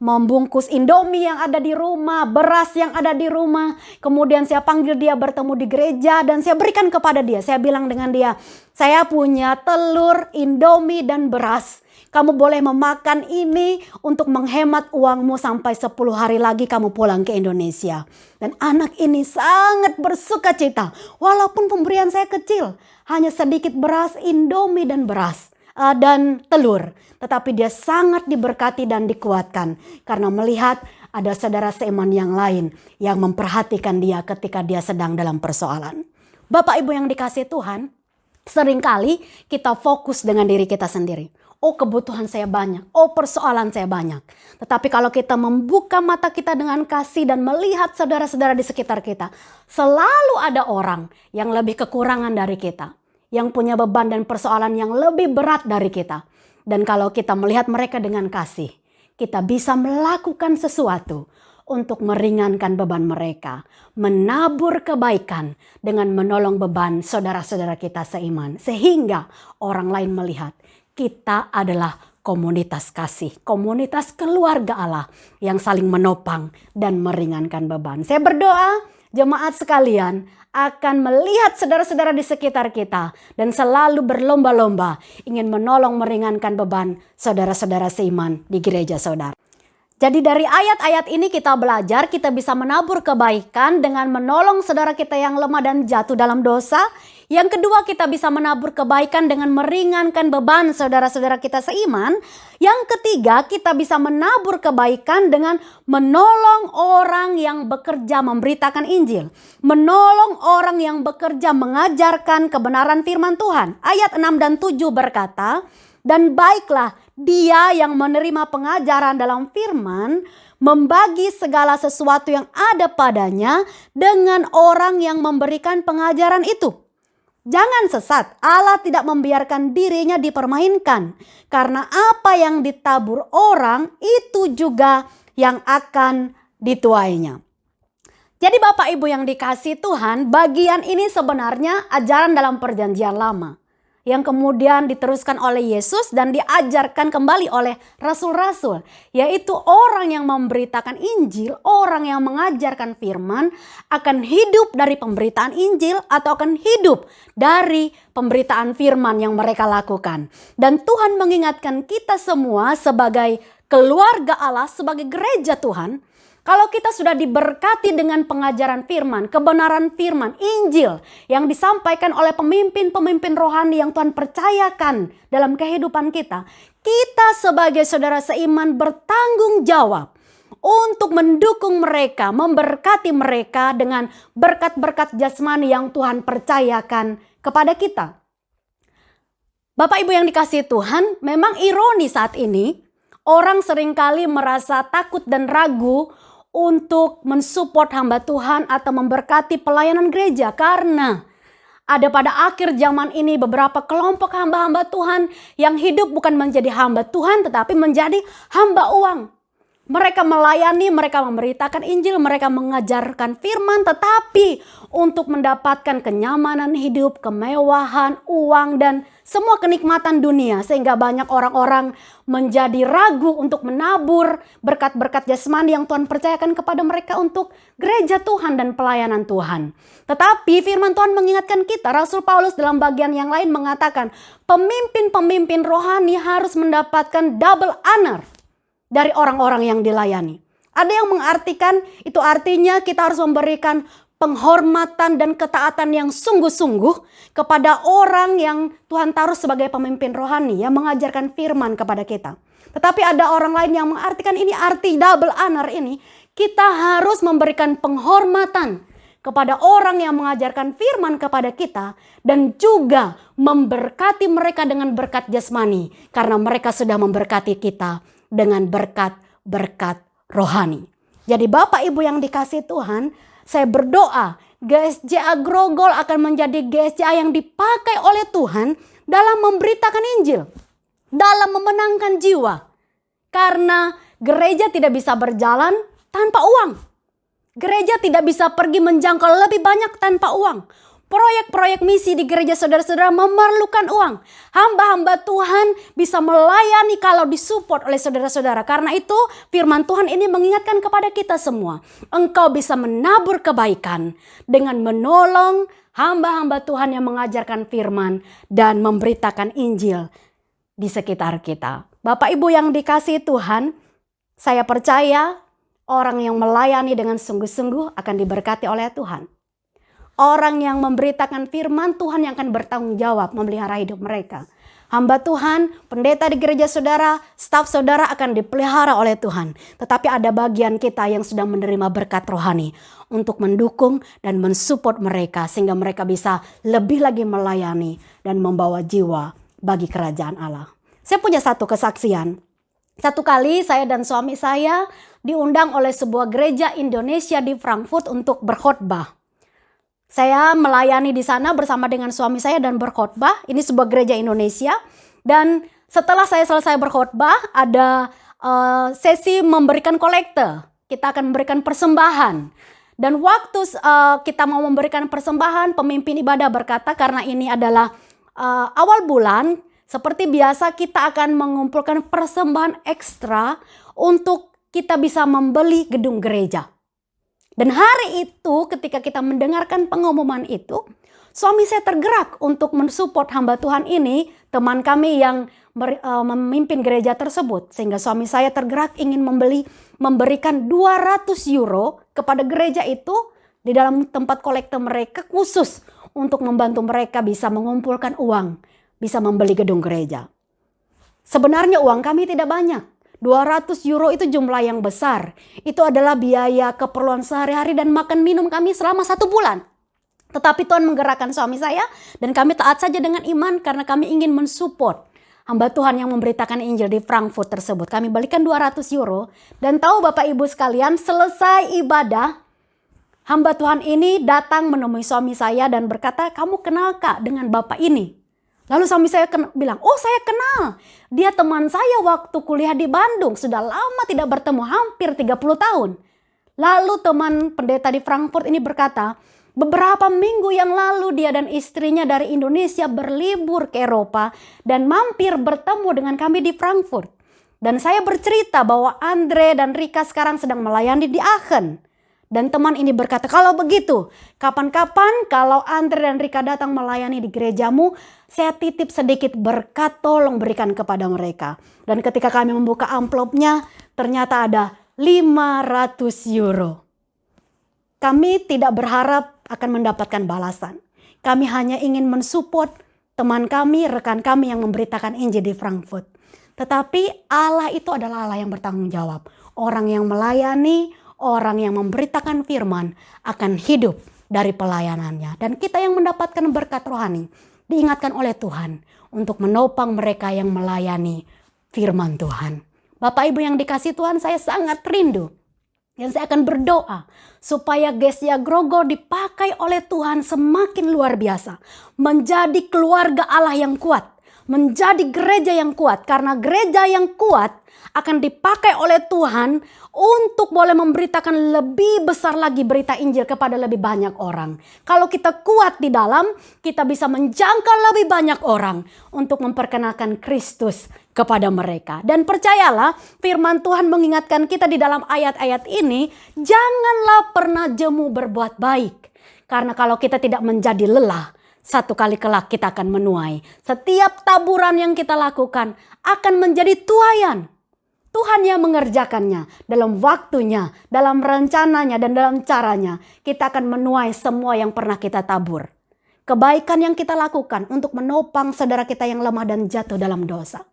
membungkus Indomie yang ada di rumah, beras yang ada di rumah. Kemudian saya panggil dia bertemu di gereja dan saya berikan kepada dia. Saya bilang dengan dia, saya punya telur, Indomie dan beras. Kamu boleh memakan ini untuk menghemat uangmu sampai 10 hari lagi kamu pulang ke Indonesia. Dan anak ini sangat bersuka cita. Walaupun pemberian saya kecil. Hanya sedikit beras, Indomie dan beras. Dan telur. Tetapi dia sangat diberkati dan dikuatkan. Karena melihat ada saudara seiman yang lain yang memperhatikan dia ketika dia sedang dalam persoalan. Bapak Ibu yang dikasihi Tuhan. Seringkali kita fokus dengan diri kita sendiri. Oh kebutuhan saya banyak, oh persoalan saya banyak. Tetapi kalau kita membuka mata kita dengan kasih dan melihat saudara-saudara di sekitar kita. Selalu ada orang yang lebih kekurangan dari kita. Yang punya beban dan persoalan yang lebih berat dari kita. Dan kalau kita melihat mereka dengan kasih. Kita bisa melakukan sesuatu untuk meringankan beban mereka. Menabur kebaikan dengan menolong beban saudara-saudara kita seiman. Sehingga orang lain melihat. Kita adalah komunitas kasih, komunitas keluarga Allah yang saling menopang dan meringankan beban. Saya berdoa jemaat sekalian akan melihat saudara-saudara di sekitar kita dan selalu berlomba-lomba ingin menolong meringankan beban saudara-saudara seiman di gereja saudara. Jadi dari ayat-ayat ini kita belajar kita bisa menabur kebaikan dengan menolong saudara kita yang lemah dan jatuh dalam dosa. Yang kedua kita bisa menabur kebaikan dengan meringankan beban saudara-saudara kita seiman. Yang ketiga kita bisa menabur kebaikan dengan menolong orang yang bekerja memberitakan Injil. Menolong orang yang bekerja mengajarkan kebenaran firman Tuhan. Ayat 6 dan 7 berkata, dan baiklah dia yang menerima pengajaran dalam firman membagi segala sesuatu yang ada padanya dengan orang yang memberikan pengajaran itu. Jangan sesat, Allah tidak membiarkan dirinya dipermainkan. Karena apa yang ditabur orang itu juga yang akan dituainya. Jadi Bapak Ibu yang dikasihi Tuhan, bagian ini sebenarnya ajaran dalam perjanjian lama. yang kemudian diteruskan oleh Yesus dan diajarkan kembali oleh rasul-rasul. Yaitu orang yang memberitakan Injil, orang yang mengajarkan firman akan hidup dari pemberitaan Injil atau akan hidup dari pemberitaan firman yang mereka lakukan. Dan Tuhan mengingatkan kita semua sebagai keluarga Allah, sebagai gereja Tuhan, kalau kita sudah diberkati dengan pengajaran firman, kebenaran firman, Injil yang disampaikan oleh pemimpin-pemimpin rohani yang Tuhan percayakan dalam kehidupan kita, kita sebagai saudara seiman bertanggung jawab untuk mendukung mereka, memberkati mereka dengan berkat-berkat jasmani yang Tuhan percayakan kepada kita. Bapak Ibu yang dikasihi Tuhan, memang ironi saat ini orang seringkali merasa takut dan ragu untuk mensupport hamba Tuhan atau memberkati pelayanan gereja, karena ada pada akhir zaman ini beberapa kelompok hamba-hamba Tuhan yang hidup bukan menjadi hamba Tuhan tetapi menjadi hamba uang. Mereka melayani, mereka memberitakan Injil, mereka mengajarkan firman, tetapi untuk mendapatkan kenyamanan hidup, kemewahan, uang, dan semua kenikmatan dunia. Sehingga banyak orang-orang menjadi ragu untuk menabur berkat-berkat jasmani yang Tuhan percayakan kepada mereka untuk gereja Tuhan dan pelayanan Tuhan. Tetapi firman Tuhan mengingatkan kita, Rasul Paulus dalam bagian yang lain mengatakan, pemimpin-pemimpin rohani harus mendapatkan double honor dari orang-orang yang dilayani. Ada yang mengartikan itu artinya kita harus memberikan penghormatan dan ketaatan yang sungguh-sungguh kepada orang yang Tuhan taruh sebagai pemimpin rohani yang mengajarkan firman kepada kita. Tetapi ada orang lain yang mengartikan ini arti double honor ini, kita harus memberikan penghormatan kepada orang yang mengajarkan firman kepada kita dan juga memberkati mereka dengan berkat jasmani karena mereka sudah memberkati kita dengan berkat-berkat rohani. Jadi Bapak Ibu yang dikasihi Tuhan, saya berdoa GSJA Grogol akan menjadi GSJA yang dipakai oleh Tuhan dalam memberitakan Injil, dalam memenangkan jiwa. Karena gereja tidak bisa berjalan tanpa uang. Gereja tidak bisa pergi menjangkau lebih banyak tanpa uang. Proyek-proyek misi di gereja saudara-saudara memerlukan uang. Hamba-hamba Tuhan bisa melayani kalau disupport oleh saudara-saudara. Karena itu firman Tuhan ini mengingatkan kepada kita semua. Engkau bisa menabur kebaikan dengan menolong hamba-hamba Tuhan yang mengajarkan firman dan memberitakan Injil di sekitar kita. Bapak Ibu yang dikasihi Tuhan, saya percaya orang yang melayani dengan sungguh-sungguh akan diberkati oleh Tuhan. Orang yang memberitakan firman Tuhan yang akan bertanggung jawab memelihara hidup mereka. Hamba Tuhan, pendeta di gereja saudara, staf saudara akan dipelihara oleh Tuhan. Tetapi ada bagian kita yang sudah menerima berkat rohani untuk mendukung dan mensupport mereka sehingga mereka bisa lebih lagi melayani dan membawa jiwa bagi kerajaan Allah. Saya punya satu kesaksian. Satu kali saya dan suami saya diundang oleh sebuah gereja Indonesia di Frankfurt untuk berkhotbah. Saya melayani di sana bersama dengan suami saya dan berkhotbah. Ini sebuah gereja Indonesia. Dan setelah saya selesai berkhotbah, ada sesi memberikan kolekte. Kita akan memberikan persembahan. Dan waktu kita mau memberikan persembahan, pemimpin ibadah berkata karena ini adalah awal bulan, seperti biasa kita akan mengumpulkan persembahan ekstra untuk kita bisa membeli gedung gereja. Dan hari itu ketika kita mendengarkan pengumuman itu, suami saya tergerak untuk mensupport hamba Tuhan ini, teman kami yang memimpin gereja tersebut. Sehingga suami saya tergerak ingin memberikan 200 euro kepada gereja itu di dalam tempat kolekte mereka khusus untuk membantu mereka bisa mengumpulkan uang, bisa membeli gedung gereja. Sebenarnya uang kami tidak banyak. 200 euro itu jumlah yang besar. Itu adalah biaya keperluan sehari-hari dan makan minum kami selama 1 bulan. Tetapi Tuhan menggerakkan suami saya dan kami taat saja dengan iman karena kami ingin mensupport hamba Tuhan yang memberitakan Injil di Frankfurt tersebut. Kami balikan 200 euro dan tahu Bapak Ibu sekalian, selesai ibadah, hamba Tuhan ini datang menemui suami saya dan berkata, "Kamu kenal Kak dengan Bapak ini?" Lalu suami saya bilang, "Oh saya kenal. Dia teman saya waktu kuliah di Bandung. Sudah lama tidak bertemu, hampir 30 tahun. Lalu teman pendeta di Frankfurt ini berkata, Beberapa minggu yang lalu dia dan istrinya dari Indonesia berlibur ke Eropa dan mampir bertemu dengan kami di Frankfurt. Dan saya bercerita bahwa Andre dan Rika sekarang sedang melayani di Aachen. Dan teman ini berkata, kalau begitu, kapan-kapan kalau Andre dan Rika datang melayani di gerejamu, saya titip sedikit berkat, tolong berikan kepada mereka. Dan ketika kami membuka amplopnya, ternyata ada 500 euro. Kami tidak berharap akan mendapatkan balasan. Kami hanya ingin mensupport teman kami, rekan kami yang memberitakan Injil di Frankfurt. Tetapi Allah itu adalah Allah yang bertanggung jawab. Orang yang melayani, orang yang memberitakan firman akan hidup dari pelayanannya. Dan kita yang mendapatkan berkat rohani diingatkan oleh Tuhan untuk menopang mereka yang melayani firman Tuhan. Bapak Ibu yang dikasihi Tuhan, saya sangat rindu. Dan saya akan berdoa supaya Gereja Grogol dipakai oleh Tuhan semakin luar biasa. Menjadi keluarga Allah yang kuat. Menjadi gereja yang kuat. Karena gereja yang kuat akan dipakai oleh Tuhan untuk boleh memberitakan lebih besar lagi berita Injil kepada lebih banyak orang. Kalau kita kuat di dalam, kita bisa menjangkau lebih banyak orang untuk memperkenalkan Kristus kepada mereka. Dan percayalah, firman Tuhan mengingatkan kita di dalam ayat-ayat ini, janganlah pernah jemu berbuat baik. Karena kalau kita tidak menjadi lelah, satu kali kelak kita akan menuai. Setiap taburan yang kita lakukan akan menjadi tuaian. Tuhan yang mengerjakannya dalam waktunya, dalam rencananya, dan dalam caranya. Kita akan menuai semua yang pernah kita tabur. Kebaikan yang kita lakukan untuk menopang saudara kita yang lemah dan jatuh dalam dosa.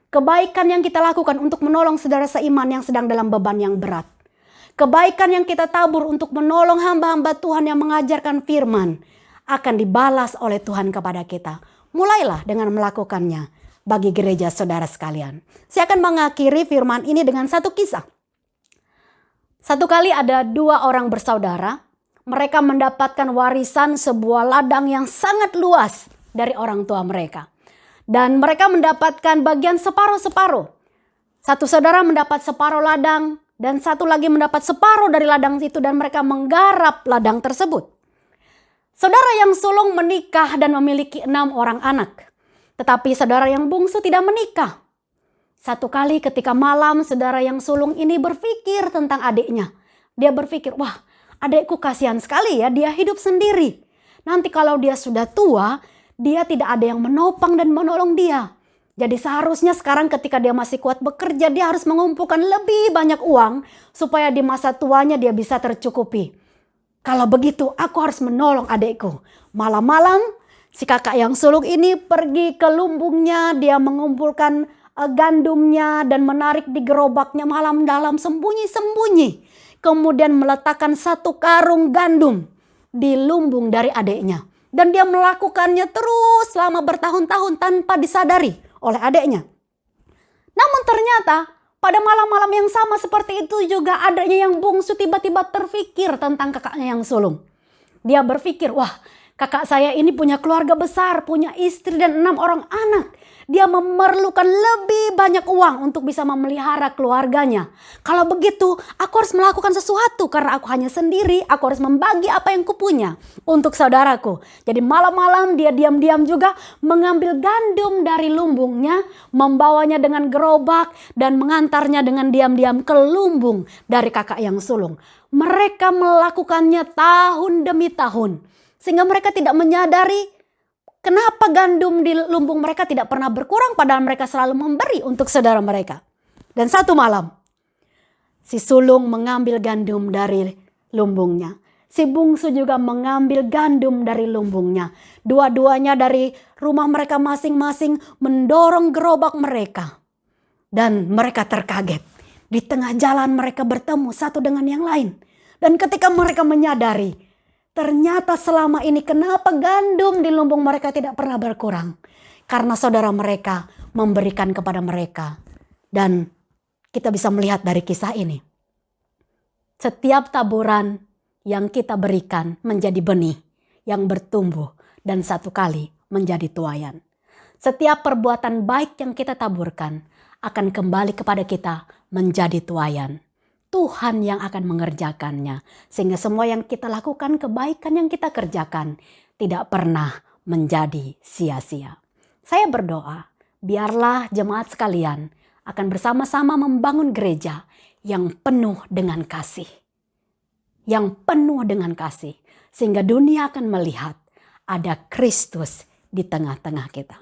Kebaikan yang kita lakukan untuk menolong saudara seiman yang sedang dalam beban yang berat. Kebaikan yang kita tabur untuk menolong hamba-hamba Tuhan yang mengajarkan firman akan dibalas oleh Tuhan kepada kita. Mulailah dengan melakukannya bagi gereja saudara sekalian. Saya akan mengakhiri firman ini dengan satu kisah. Satu kali ada 2 orang bersaudara. Mereka mendapatkan warisan sebuah ladang yang sangat luas dari orang tua mereka. Dan mereka mendapatkan bagian separuh-separuh. Satu saudara mendapat separuh ladang dan satu lagi mendapat separuh dari ladang itu dan mereka menggarap ladang tersebut. Saudara yang sulung menikah dan memiliki 6 orang anak. Tetapi saudara yang bungsu tidak menikah. Satu kali ketika malam saudara yang sulung ini berpikir tentang adiknya. Dia berpikir, wah adikku kasihan sekali ya, dia hidup sendiri. Nanti kalau dia sudah tua, dia tidak ada yang menopang dan menolong dia. Jadi seharusnya sekarang ketika dia masih kuat bekerja, dia harus mengumpulkan lebih banyak uang supaya di masa tuanya dia bisa tercukupi. Kalau begitu aku harus menolong adikku. Malam-malam si kakak yang sulung ini pergi ke lumbungnya, dia mengumpulkan gandumnya dan menarik di gerobaknya malam dalam sembunyi-sembunyi. Kemudian meletakkan 1 karung gandum di lumbung dari adiknya. Dan dia melakukannya terus selama bertahun-tahun tanpa disadari oleh adiknya. Namun ternyata pada malam-malam yang sama seperti itu juga adiknya yang bungsu tiba-tiba terfikir tentang kakaknya yang sulung. Dia berpikir, wah kakak saya ini punya keluarga besar, punya istri dan 6 orang anak. Dia memerlukan lebih banyak uang untuk bisa memelihara keluarganya. Kalau begitu, aku harus melakukan sesuatu karena aku hanya sendiri. Aku harus membagi apa yang kupunya untuk saudaraku. Jadi malam-malam dia diam-diam juga mengambil gandum dari lumbungnya, membawanya dengan gerobak dan mengantarnya dengan diam-diam ke lumbung dari kakak yang sulung. Mereka melakukannya tahun demi tahun. Sehingga mereka tidak menyadari kenapa gandum di lumbung mereka tidak pernah berkurang padahal mereka selalu memberi untuk saudara mereka. Dan satu malam, si sulung mengambil gandum dari lumbungnya. Si bungsu juga mengambil gandum dari lumbungnya. Dua-duanya dari rumah mereka masing-masing mendorong gerobak mereka. Dan mereka terkaget. Di tengah jalan mereka bertemu satu dengan yang lain. Dan ketika mereka menyadari, ternyata selama ini kenapa gandum di lumbung mereka tidak pernah berkurang? Karena saudara mereka memberikan kepada mereka. Dan kita bisa melihat dari kisah ini. Setiap taburan yang kita berikan menjadi benih yang bertumbuh dan satu kali menjadi tuaian. Setiap perbuatan baik yang kita taburkan akan kembali kepada kita menjadi tuaian. Tuhan yang akan mengerjakannya. Sehingga semua yang kita lakukan, kebaikan yang kita kerjakan, tidak pernah menjadi sia-sia. Saya berdoa, biarlah jemaat sekalian akan bersama-sama membangun gereja yang penuh dengan kasih. Yang penuh dengan kasih. Sehingga dunia akan melihat ada Kristus di tengah-tengah kita.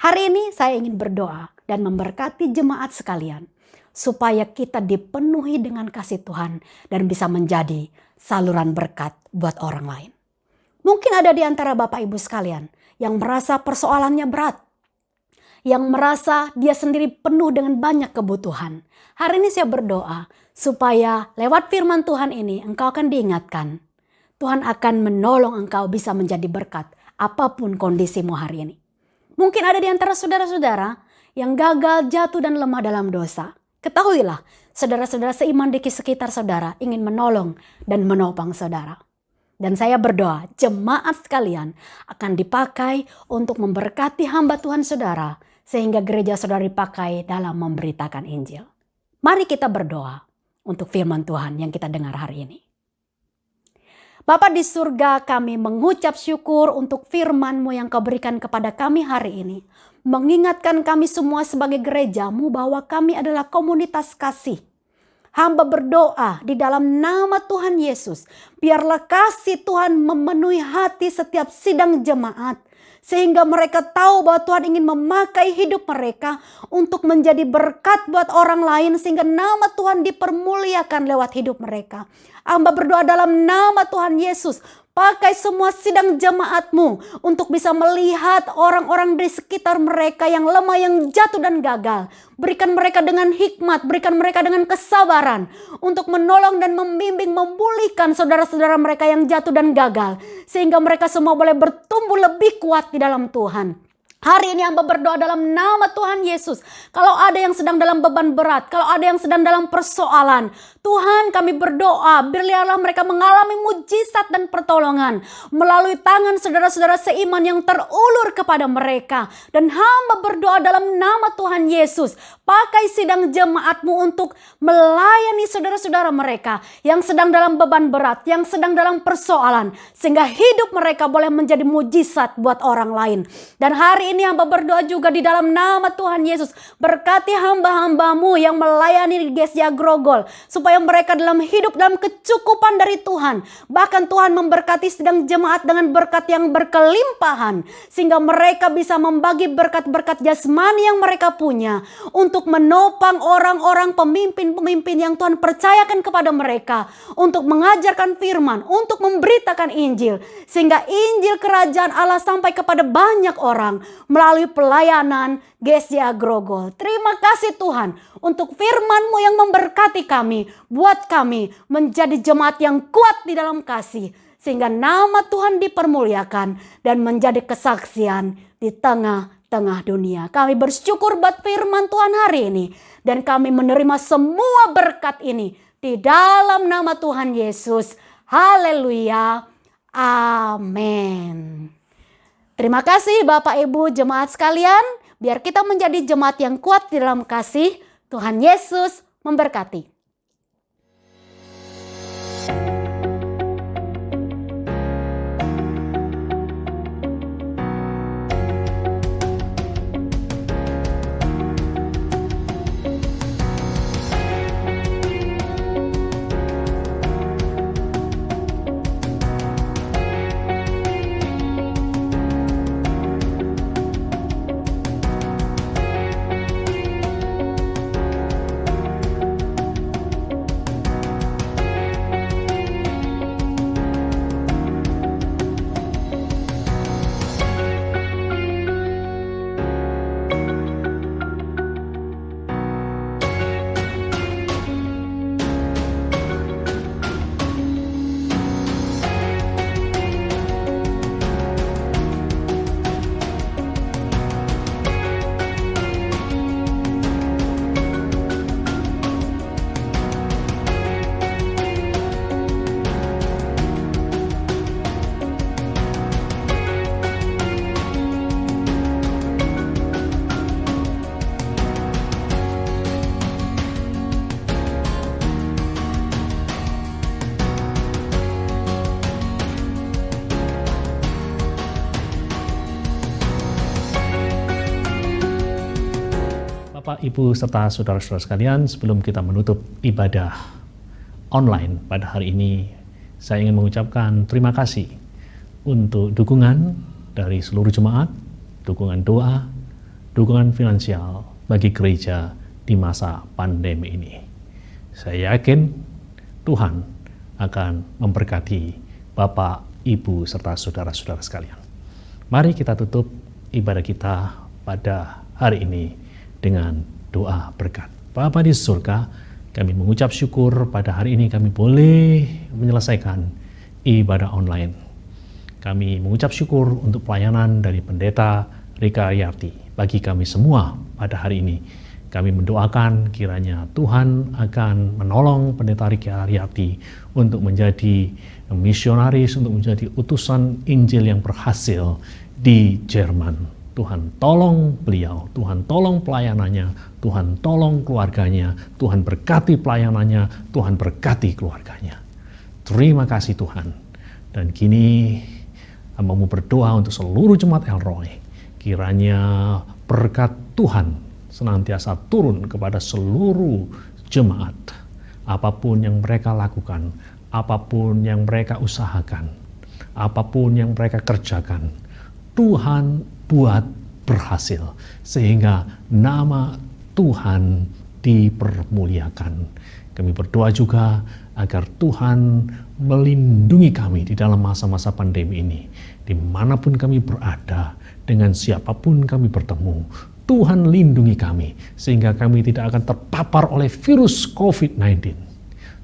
Hari ini saya ingin berdoa dan memberkati jemaat sekalian. Supaya kita dipenuhi dengan kasih Tuhan dan bisa menjadi saluran berkat buat orang lain. Mungkin ada di antara Bapak Ibu sekalian yang merasa persoalannya berat. Yang merasa dia sendiri penuh dengan banyak kebutuhan. Hari ini saya berdoa supaya lewat firman Tuhan ini engkau akan diingatkan. Tuhan akan menolong engkau bisa menjadi berkat apapun kondisimu hari ini. Mungkin ada di antara saudara-saudara yang gagal, jatuh dan lemah dalam dosa. Ketahuilah, saudara-saudara seiman di sekitar saudara ingin menolong dan menopang saudara. Dan saya berdoa, jemaat sekalian akan dipakai untuk memberkati hamba Tuhan saudara, sehingga gereja saudara dipakai dalam memberitakan Injil. Mari kita berdoa untuk firman Tuhan yang kita dengar hari ini. Bapa di surga, kami mengucap syukur untuk firman-Mu yang Kau berikan kepada kami hari ini. Mengingatkan kami semua sebagai gereja-Mu bahwa kami adalah komunitas kasih. Hamba berdoa di dalam nama Tuhan Yesus. Biarlah kasih Tuhan memenuhi hati setiap sidang jemaat. Sehingga mereka tahu bahwa Tuhan ingin memakai hidup mereka untuk menjadi berkat buat orang lain. Sehingga nama Tuhan dipermuliakan lewat hidup mereka. Hamba berdoa dalam nama Tuhan Yesus. Pakai semua sidang jemaat-Mu untuk bisa melihat orang-orang di sekitar mereka yang lemah, yang jatuh dan gagal. Berikan mereka dengan hikmat, berikan mereka dengan kesabaran untuk menolong dan membimbing, memulihkan saudara-saudara mereka yang jatuh dan gagal. Sehingga mereka semua boleh bertumbuh lebih kuat di dalam Tuhan. Hari ini hamba berdoa dalam nama Tuhan Yesus. Kalau ada yang sedang dalam beban berat, kalau ada yang sedang dalam persoalan, Tuhan kami berdoa, biarlah mereka mengalami mujizat dan pertolongan melalui tangan saudara-saudara seiman yang terulur kepada mereka. Dan hamba berdoa dalam nama Tuhan Yesus, pakai sidang jemaat-Mu untuk melayani saudara-saudara mereka yang sedang dalam beban berat, yang sedang dalam persoalan, sehingga hidup mereka boleh menjadi mujizat buat orang lain. Dan hari ini hamba berdoa juga di dalam nama Tuhan Yesus, berkati hamba-hamba-Mu yang melayani di GSJ Grogol, supaya mereka dalam hidup dalam kecukupan dari Tuhan. Bahkan Tuhan memberkati sedang jemaat dengan berkat yang berkelimpahan, sehingga mereka bisa membagi berkat-berkat jasmani yang mereka punya untuk menopang orang-orang pemimpin-pemimpin yang Tuhan percayakan kepada mereka untuk mengajarkan firman, untuk memberitakan Injil, sehingga Injil kerajaan Allah sampai kepada banyak orang melalui pelayanan GSJ Grogol. Terima kasih Tuhan untuk firman-Mu yang memberkati kami, buat kami menjadi jemaat yang kuat di dalam kasih, sehingga nama Tuhan dipermuliakan dan menjadi kesaksian di tengah-tengah dunia. Kami bersyukur buat firman Tuhan hari ini, dan kami menerima semua berkat ini di dalam nama Tuhan Yesus. Haleluya. Amin. Terima kasih Bapak Ibu jemaat sekalian. Biar kita menjadi jemaat yang kuat di dalam kasih. Tuhan Yesus memberkati.
Bapak, Ibu, serta saudara-saudara sekalian, sebelum kita menutup ibadah online pada hari ini, saya ingin mengucapkan terima kasih untuk dukungan dari seluruh jemaat, dukungan doa, dukungan finansial bagi gereja di masa pandemi ini. Saya yakin Tuhan akan memberkati Bapak, Ibu, serta saudara-saudara sekalian. Mari kita tutup ibadah kita pada hari ini dengan doa berkat. Bapa di surga, kami mengucap syukur pada hari ini kami boleh menyelesaikan ibadah online. Kami mengucap syukur untuk pelayanan dari Pendeta Rika Aryarti. Bagi kami semua pada hari ini, kami mendoakan kiranya Tuhan akan menolong Pendeta Rika Aryarti untuk menjadi misionaris, untuk menjadi utusan Injil yang berhasil di Jerman. Tuhan tolong beliau, Tuhan tolong pelayanannya, Tuhan tolong keluarganya, Tuhan berkati pelayanannya, Tuhan berkati keluarganya. Terima kasih Tuhan. Dan kini hamba-Mu berdoa untuk seluruh jemaat El Roy. Kiranya berkat Tuhan senantiasa turun kepada seluruh jemaat. Apapun yang mereka lakukan, apapun yang mereka usahakan, apapun yang mereka kerjakan, Tuhan buat berhasil, sehingga nama Tuhan dipermuliakan. Kami berdoa juga agar Tuhan melindungi kami di dalam masa-masa pandemi ini. Dimanapun kami berada, dengan siapapun kami bertemu, Tuhan lindungi kami, sehingga kami tidak akan terpapar oleh virus COVID-19.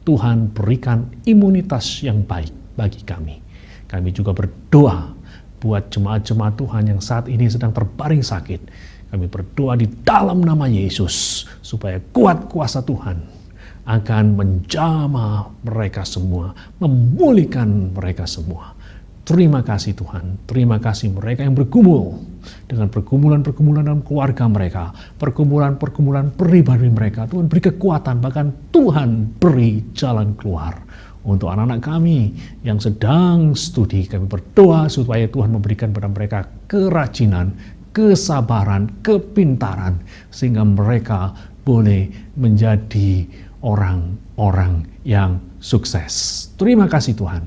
Tuhan berikan imunitas yang baik bagi kami. Kami juga berdoa buat jemaat-jemaat Tuhan yang saat ini sedang terbaring sakit. Kami berdoa di dalam nama Yesus, supaya kuat kuasa Tuhan akan menjamah mereka semua, memulihkan mereka semua. Terima kasih Tuhan, terima kasih mereka yang bergumul dengan pergumulan-pergumulan dalam keluarga mereka, pergumulan-pergumulan pribadi mereka. Tuhan beri kekuatan, bahkan Tuhan beri jalan keluar. Untuk anak-anak kami yang sedang studi, kami berdoa supaya Tuhan memberikan kepada mereka kerajinan, kesabaran, kepintaran, sehingga mereka boleh menjadi orang-orang yang sukses. Terima kasih Tuhan.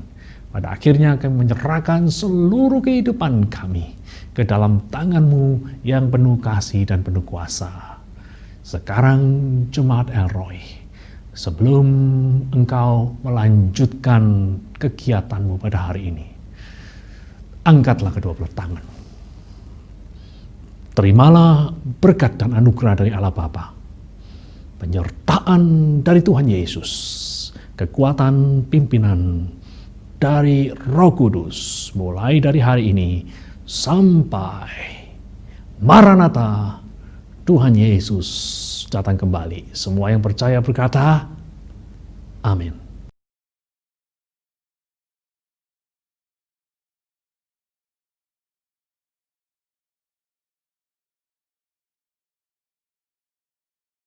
Pada akhirnya kami menyerahkan seluruh kehidupan kami ke dalam tangan-Mu yang penuh kasih dan penuh kuasa. Sekarang jemaat El Roy, sebelum engkau melanjutkan kegiatanmu pada hari ini, angkatlah kedua belah tangan. Terimalah berkat dan anugerah dari Allah Bapa, penyertaan dari Tuhan Yesus, kekuatan pimpinan dari Roh Kudus, mulai dari hari ini sampai Maranatha, Tuhan Yesus datang kembali. Semua yang percaya berkata, amin.